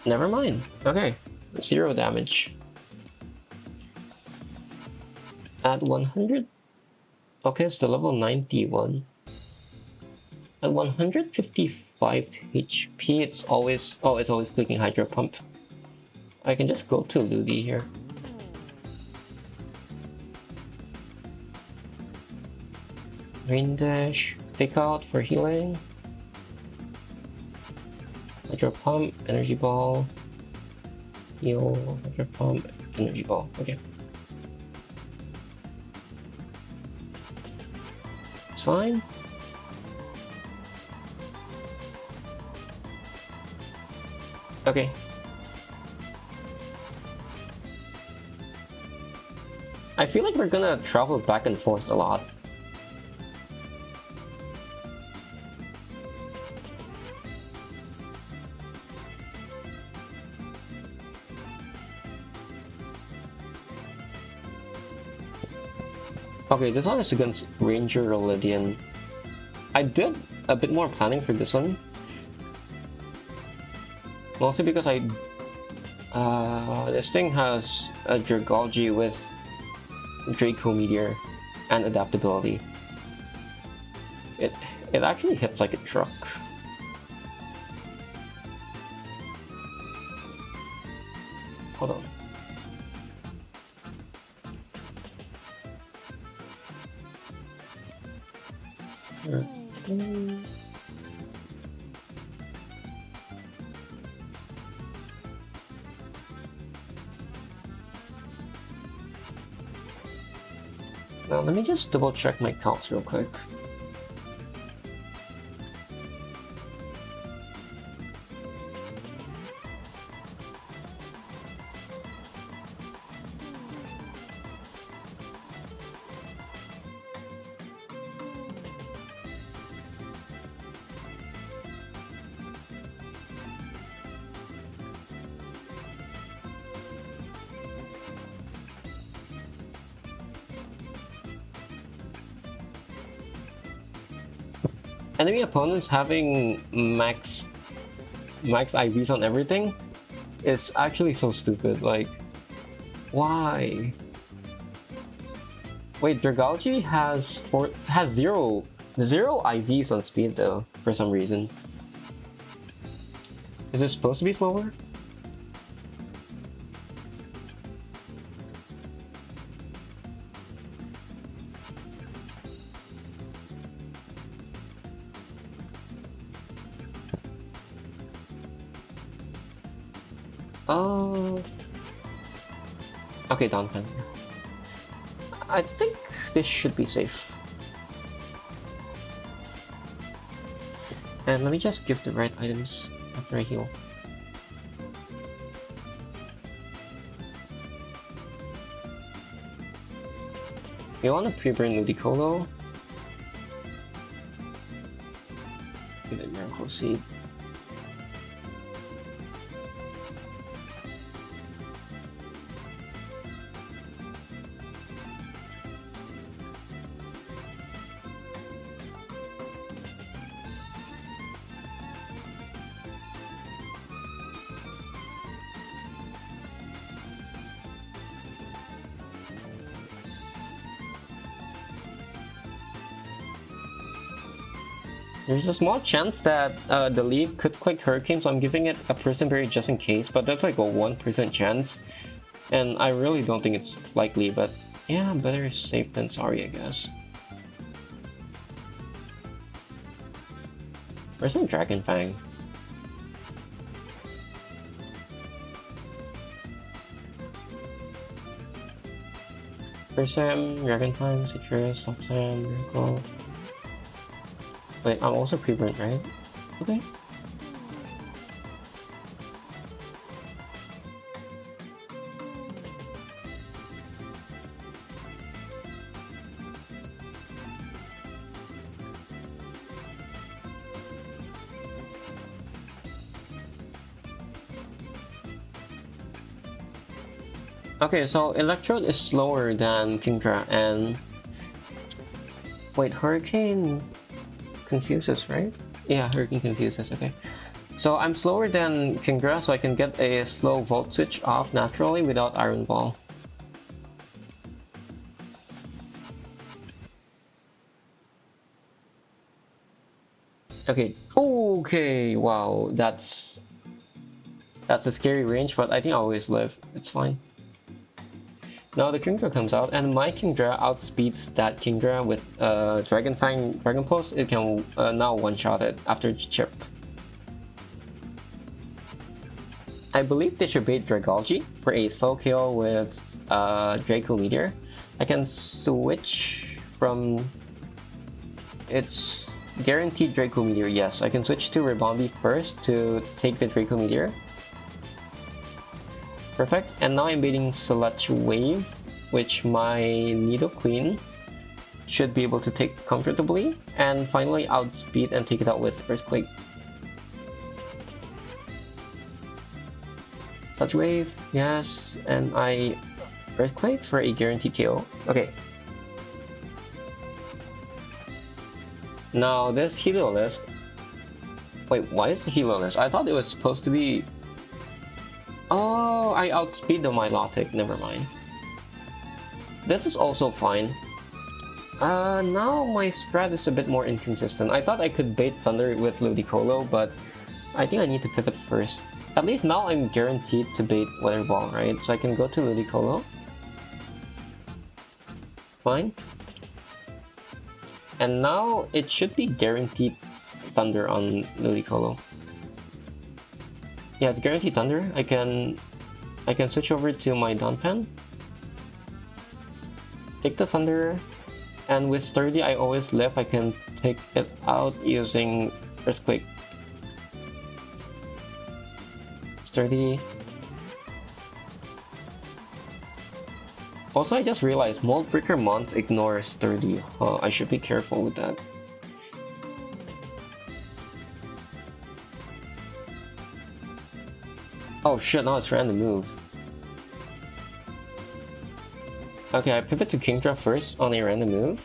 S1: Never mind. Okay, 0 damage. At 100? Okay, it's the level 91. At 155 HP, it's always clicking Hydro Pump. I can just go to Ludi here. Rain Dash, Fake Out for healing. Hydro Pump, Energy Ball. Heal, Hydro Pump, Energy Ball. Okay. It's fine. Okay. I feel like we're gonna travel back and forth a lot. Okay, this one is against Ranger Relidian. I did a bit more planning for this one. Mostly because this thing has a Dragalge with Draco Meteor and adaptability. It actually hits like a truck. Hold on. Now let me just double check my counts real quick. Enemy opponents having max IVs on everything is actually so stupid. Like, why? Wait, Dragalge has zero IVs on speed though for some reason. Is it supposed to be slower? Okay, downtime. I think this should be safe. And let me just give the right items after I heal. You want to pre-burn Ludicolo. Give it Miracle Seed. There's a small chance that the leaf could click Hurricane, so I'm giving it a Prison Berry just in case, but that's like a 1% chance. And I really don't think it's likely, but yeah, better safe than sorry, I guess. Where's my Dragon Fang? Persem, Dragon Fang, Citrus, Subsam, Miracle. Wait, I'm also pre-burnt, right? Okay. Okay, so Electrode is slower than Kingdra, and wait, Hurricane confuses, right? Yeah, Hurricane confuses, okay. So I'm slower than Kingdra, so I can get a slow Volt Switch off naturally without Iron Ball. Okay, okay, wow, that's a scary range, but I think I always live, it's fine. Now the Kingdra comes out, and my Kingdra outspeeds that Kingdra with Dragon Fang, Dragon Pulse. It can now one-shot it after chip. I believe they should bait Dragalge for a slow kill with Draco Meteor. I can switch from its guaranteed Draco Meteor, yes. I can switch to Ribombee first to take the Draco Meteor. Perfect, and now I'm baiting Sludge Wave, which my Nidoqueen should be able to take comfortably, and finally outspeed and take it out with Earthquake. Sludge Wave, yes, and I Earthquake for a guaranteed KO. Okay. Now this Heliolisk. Wait, why is the Heliolisk? I thought it was supposed to be. Oh, I outspeed the Milotic, never mind. This is also fine. Now my strat is a bit more inconsistent. I thought I could bait Thunder with Ludicolo, but I think I need to pivot first. At least now I'm guaranteed to bait Weather Ball, right? So I can go to Ludicolo. Fine. And now it should be guaranteed Thunder on Ludicolo. Yeah, it's guaranteed Thunder. I can switch over to my Donphan. Take the Thunder, and with Sturdy I always live. I can take it out using Earthquake. Sturdy. Also, I just realized Mold Breaker Mons ignores Sturdy. I should be careful with that. Oh shit, now it's random move. Okay, I pivot to Kingdra first on a random move.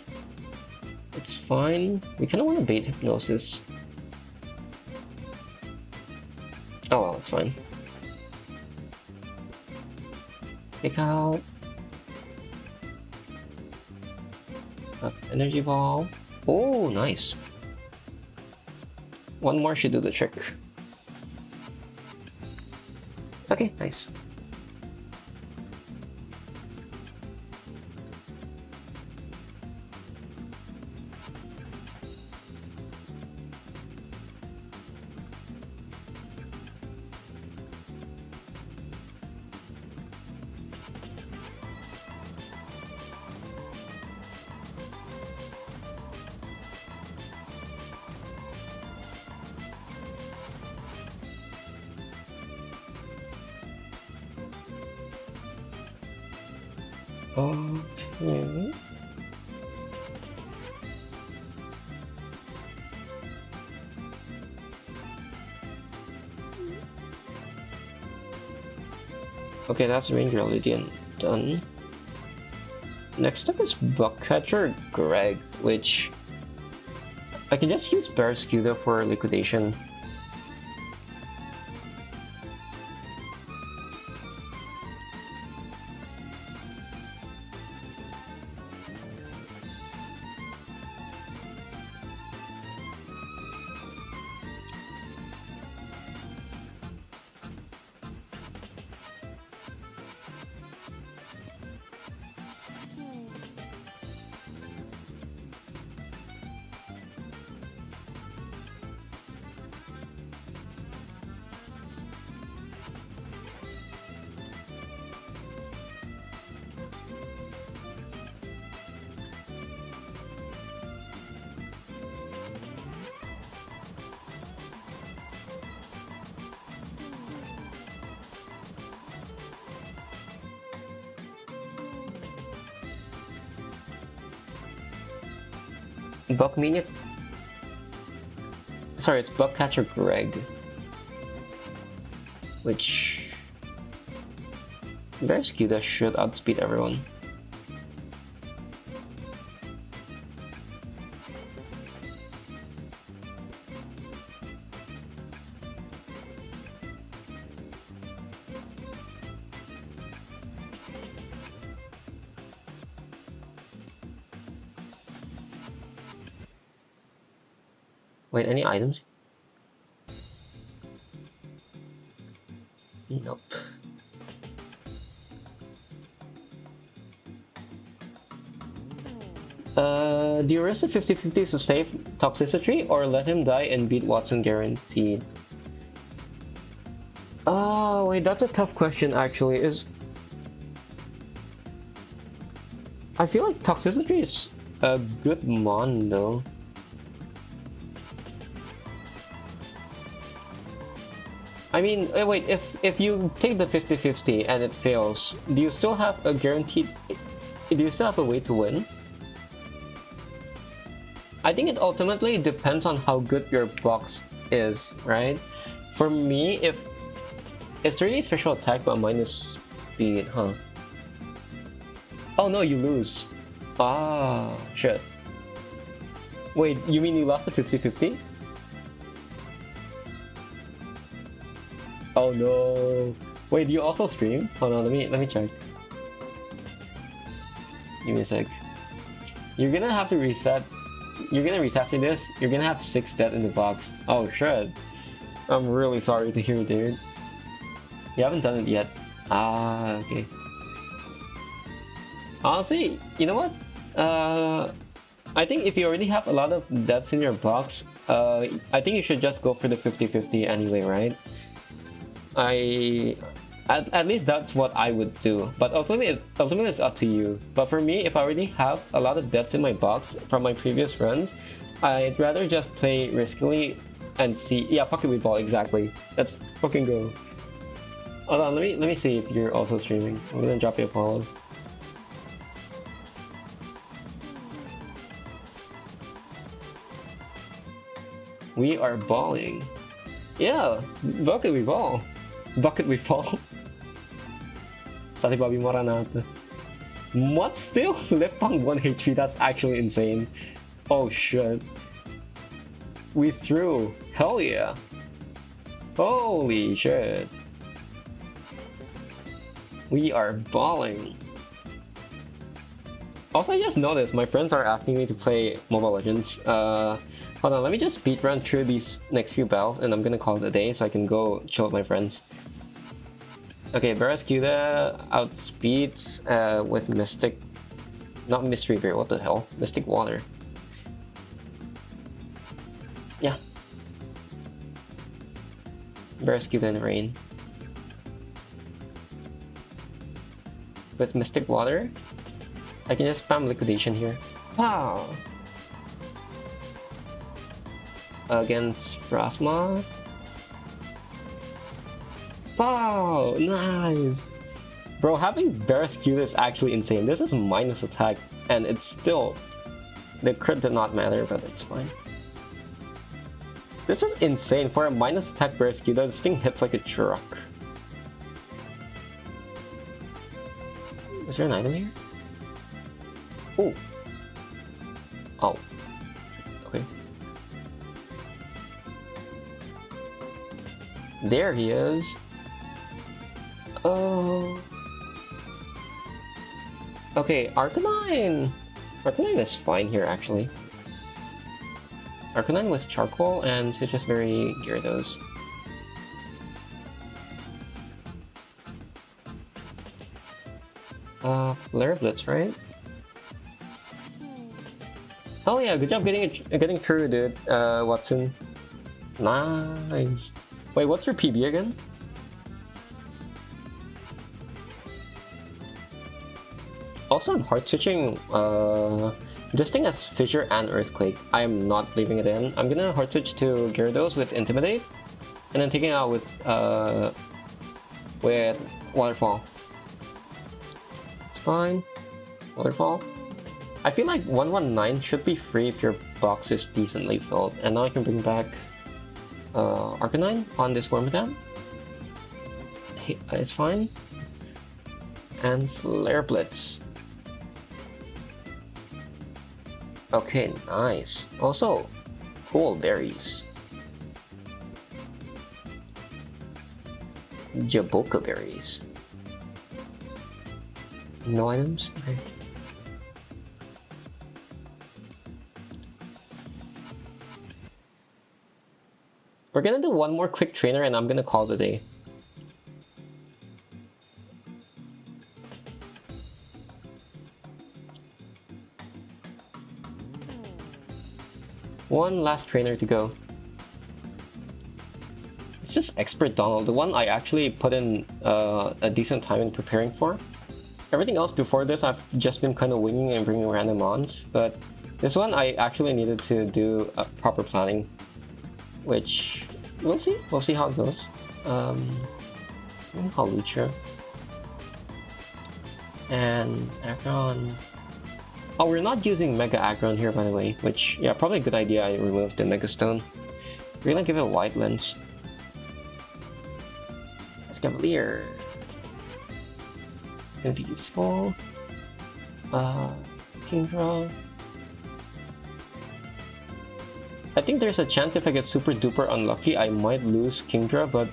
S1: It's fine. We kinda wanna bait Hypnosis. Oh well, it's fine. Pick out. Energy Ball. Oh, nice. One more should do the trick. Okay, nice. Okay. Okay, that's Ranger Lydian done. Next up is Bugcatcher Greg, which I can just use Barraskewda for liquidation. Buckmania. Sorry, it's Bugcatcher Greg. Which Barraskewda should outspeed everyone. Wait, any items? Nope. Do you risk the 50-50 to save Toxicity or let him die and beat Watson guaranteed? Oh, wait, that's a tough question actually. I feel like Toxicity is a good mon though. I mean, wait, if you take the 50-50 and it fails, do you still have a guaranteed... Do you still have a way to win? I think it ultimately depends on how good your box is, right? For me, if it's really special attack but minus speed, huh? Oh no, you lose. Ah, shit. Wait, you mean you lost the 50-50? Oh no. Wait, do you also stream? Hold on, let me check. Give me a sec. You're gonna have to reset. You're gonna reset after this. You're gonna have 6 death in the box. Oh shit. I'm really sorry to hear, dude. You haven't done it yet. Ah, okay. Honestly, you know what? I think if you already have a lot of deaths in your box, I think you should just go for the 50-50 anyway, right? At least that's what I would do, but ultimately it's up to you. But for me, if I already have a lot of deaths in my box from my previous runs, I'd rather just play riskily and see. Yeah, fuck it with ball, exactly. Let's fucking go. Hold on, let me see if you're also streaming. I'm gonna drop you a follow. We are balling. Yeah, bucket we ball. Bucket we fall. Sati Bobby Maranata. What still? Left on 1 HP, that's actually insane. Oh shit. We threw. Hell yeah. Holy shit. We are balling. Also, I just noticed my friends are asking me to play Mobile Legends. Hold on, let me just speedrun through these next few battles and I'm gonna call it a day so I can go chill with my friends. Okay, Barraskewda outspeeds with Mystic... Not Mystery Beer, what the hell? Mystic Water. Yeah. Barraskewda in Rain. With Mystic Water, I can just spam Liquidation here. Wow! Against Phrasma. Wow, nice! Bro, having Barraskewda is actually insane. This is minus attack, and it's still... The crit did not matter, but it's fine. This is insane. For a minus attack Barraskewda, this thing hits like a truck. Is there an item here? Ooh. Oh. Okay. There he is. Oh. Okay, Arcanine. Arcanine is fine here, actually. Arcanine with Charcoal and Citrus Berry Gyarados. Flare Blitz, right? Oh yeah, good job getting through, dude. Watson. Nice. Wait, what's your PB again? Also, I'm hard switching this thing as Fissure and Earthquake. I am not leaving it in. I'm gonna hard switch to Gyarados with Intimidate, and then taking it out with Waterfall. It's fine. Waterfall. I feel like 119 should be free if your box is decently filled. And now I can bring back Arcanine on this Wormadam. It's fine. And Flare Blitz. Okay, nice. Also, cool berries. Jaboka berries. No items? Okay. We're gonna do one more quick trainer and I'm gonna call it a day. One last trainer to go. It's just Expert Donald, the one I actually put in a decent time in preparing for. Everything else before this I've just been kind of winging and bringing random mons, but this one I actually needed to do proper planning, which we'll see how it goes. Hawlucha and Aggron. Oh, we're not using Mega Aggron here, by the way, which, yeah, probably a good idea I removed the Mega Stone. We're gonna give it a White Lens. Cavalier. Gonna be useful. Kingdra. I think there's a chance if I get super duper unlucky, I might lose Kingdra, but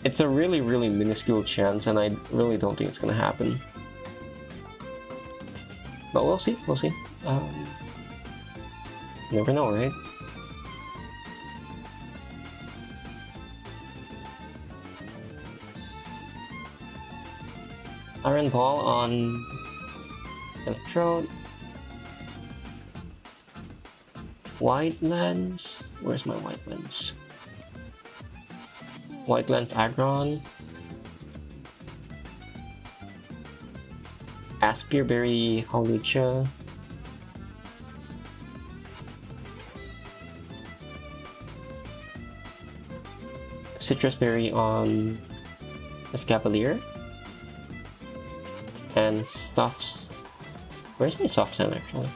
S1: it's a really, really minuscule chance, and I really don't think it's gonna happen. But we'll see, we'll see. Never know, right? Iron Ball on Electrode. White Lens. Where's my White Lens? White Lens Aggron. Aspearberry Hawlucha. Citrus Berry on Escavalier. And Stuffs. Where's my Soft Sand actually?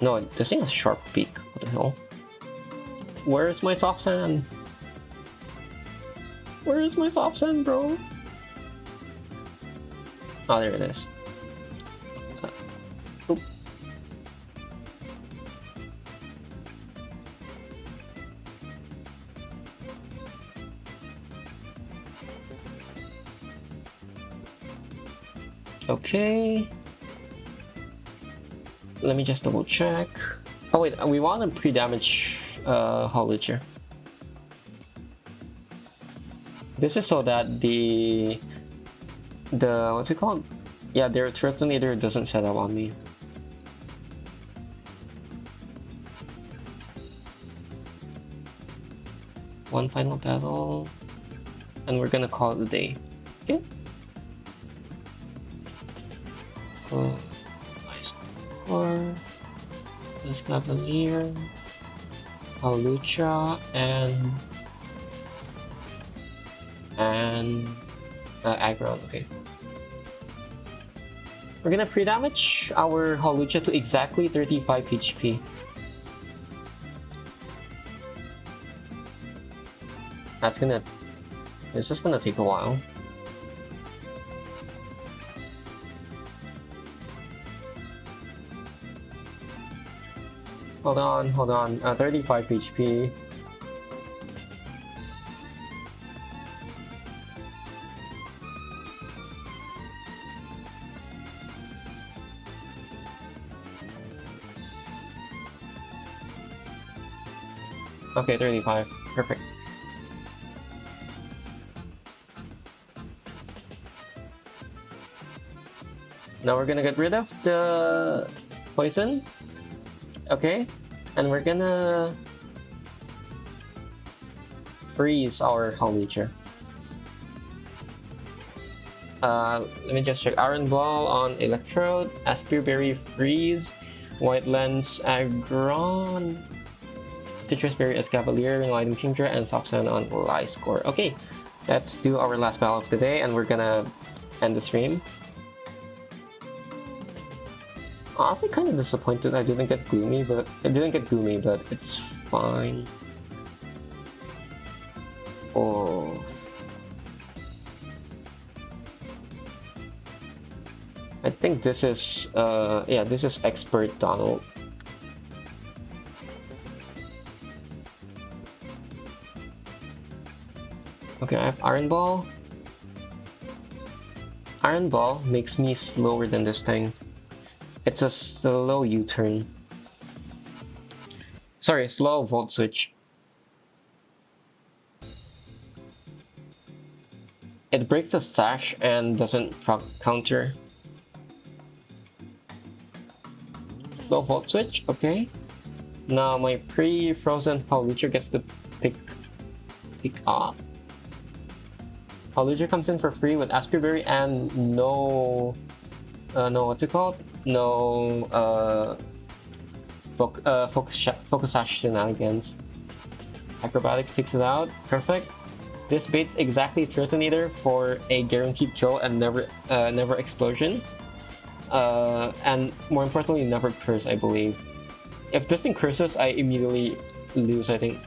S1: No, this thing has Sharp Beak. What the hell? Where's my Soft Sand? Where is my Soft Sand, bro? Oh, there it is. Oop. Okay. Let me just double check. Oh wait, we want to pre-damage Hawlucha. This is so that the what's it called? Yeah, their Turtonator doesn't set up on me. One final battle, and we're gonna call it a day. Okay. This Cavalier, Hawlucha, and Aggron. Okay. We're gonna pre-damage our Hawlucha to exactly 35 HP. It's just gonna take a while. Hold on, 35 HP. Okay, 35. Perfect. Now we're gonna get rid of the poison. Okay, and we're gonna freeze our Hawlucha. Let me just check. Iron Ball on Electrode, Aspearberry freeze, White Lens Aggron, Citrus Berry Escavalier, Enlightened Kingdra, and Soft Sand on Liscore. Okay, let's do our last battle of the day, and we're gonna end the stream. Honestly, kind of disappointed I didn't get Gloomy, but it's fine. Oh. I think this is, yeah, this is Expert Donald. Okay, I have Iron Ball. Iron Ball makes me slower than this thing. It's a slow U-turn. Sorry, slow Volt Switch. It breaks the sash and doesn't proc counter. Slow Volt Switch, okay. Now my pre-frozen Pawlucha gets to pick off. Pawlucha comes in for free with Asperberry and no what's it called? No Focus Sash shenanigans. Acrobatics takes it out, perfect. This baits exactly Turtonator for a guaranteed kill and never explosion. And more importantly, never curse, I believe. If this thing curses, I immediately lose, I think.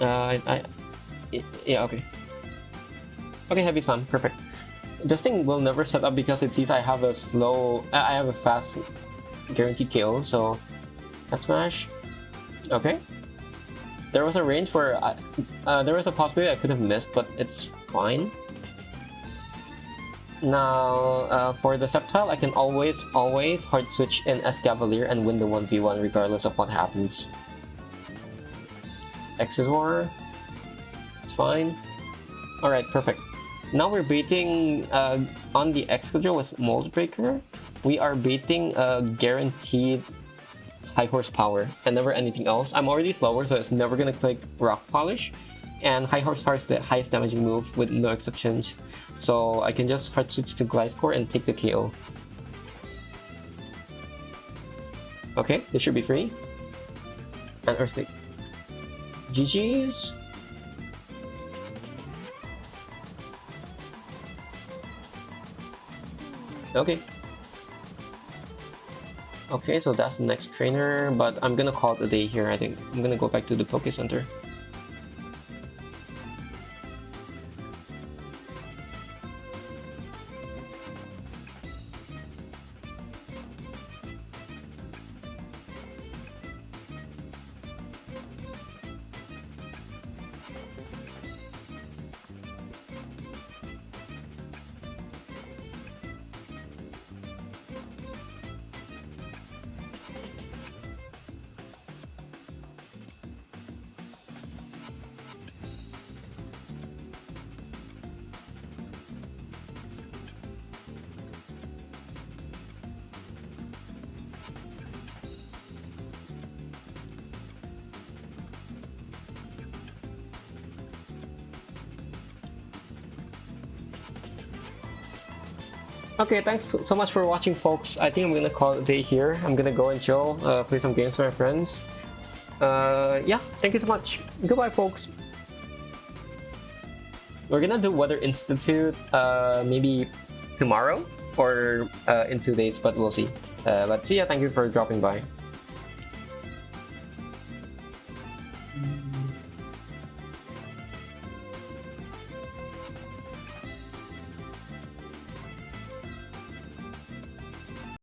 S1: Yeah, okay. Okay, Heavy Sun, perfect. This thing will never set up because it sees I have a fast guaranteed KO, so let's smash. Okay. There was a range where there was a possibility I could have missed, but it's fine. Now, for the Sceptile, I can always hard switch in Escavalier and win the 1v1 regardless of what happens. Exegor, it's fine. Alright, perfect. Now we're baiting on the Excadrill with Mold Breaker. We are baiting guaranteed high horsepower and never anything else. I'm already slower, so it's never gonna click Rock Polish. And high horsepower is the highest damaging move with no exceptions. So I can just hard switch to Gliscor and take the KO. Okay, this should be free. And Earthquake. GG's. Okay. Okay, so that's the next trainer, but I'm gonna call it a day here, I think. I'm gonna go back to the Poké Center. Okay, thanks so much for watching, folks. I think I'm gonna call it a day here. I'm gonna go and chill, play some games with my friends. Yeah, thank you so much. Goodbye, folks. We're gonna do Weather Institute maybe tomorrow or in 2 days, but we'll see. But see ya, thank you for dropping by.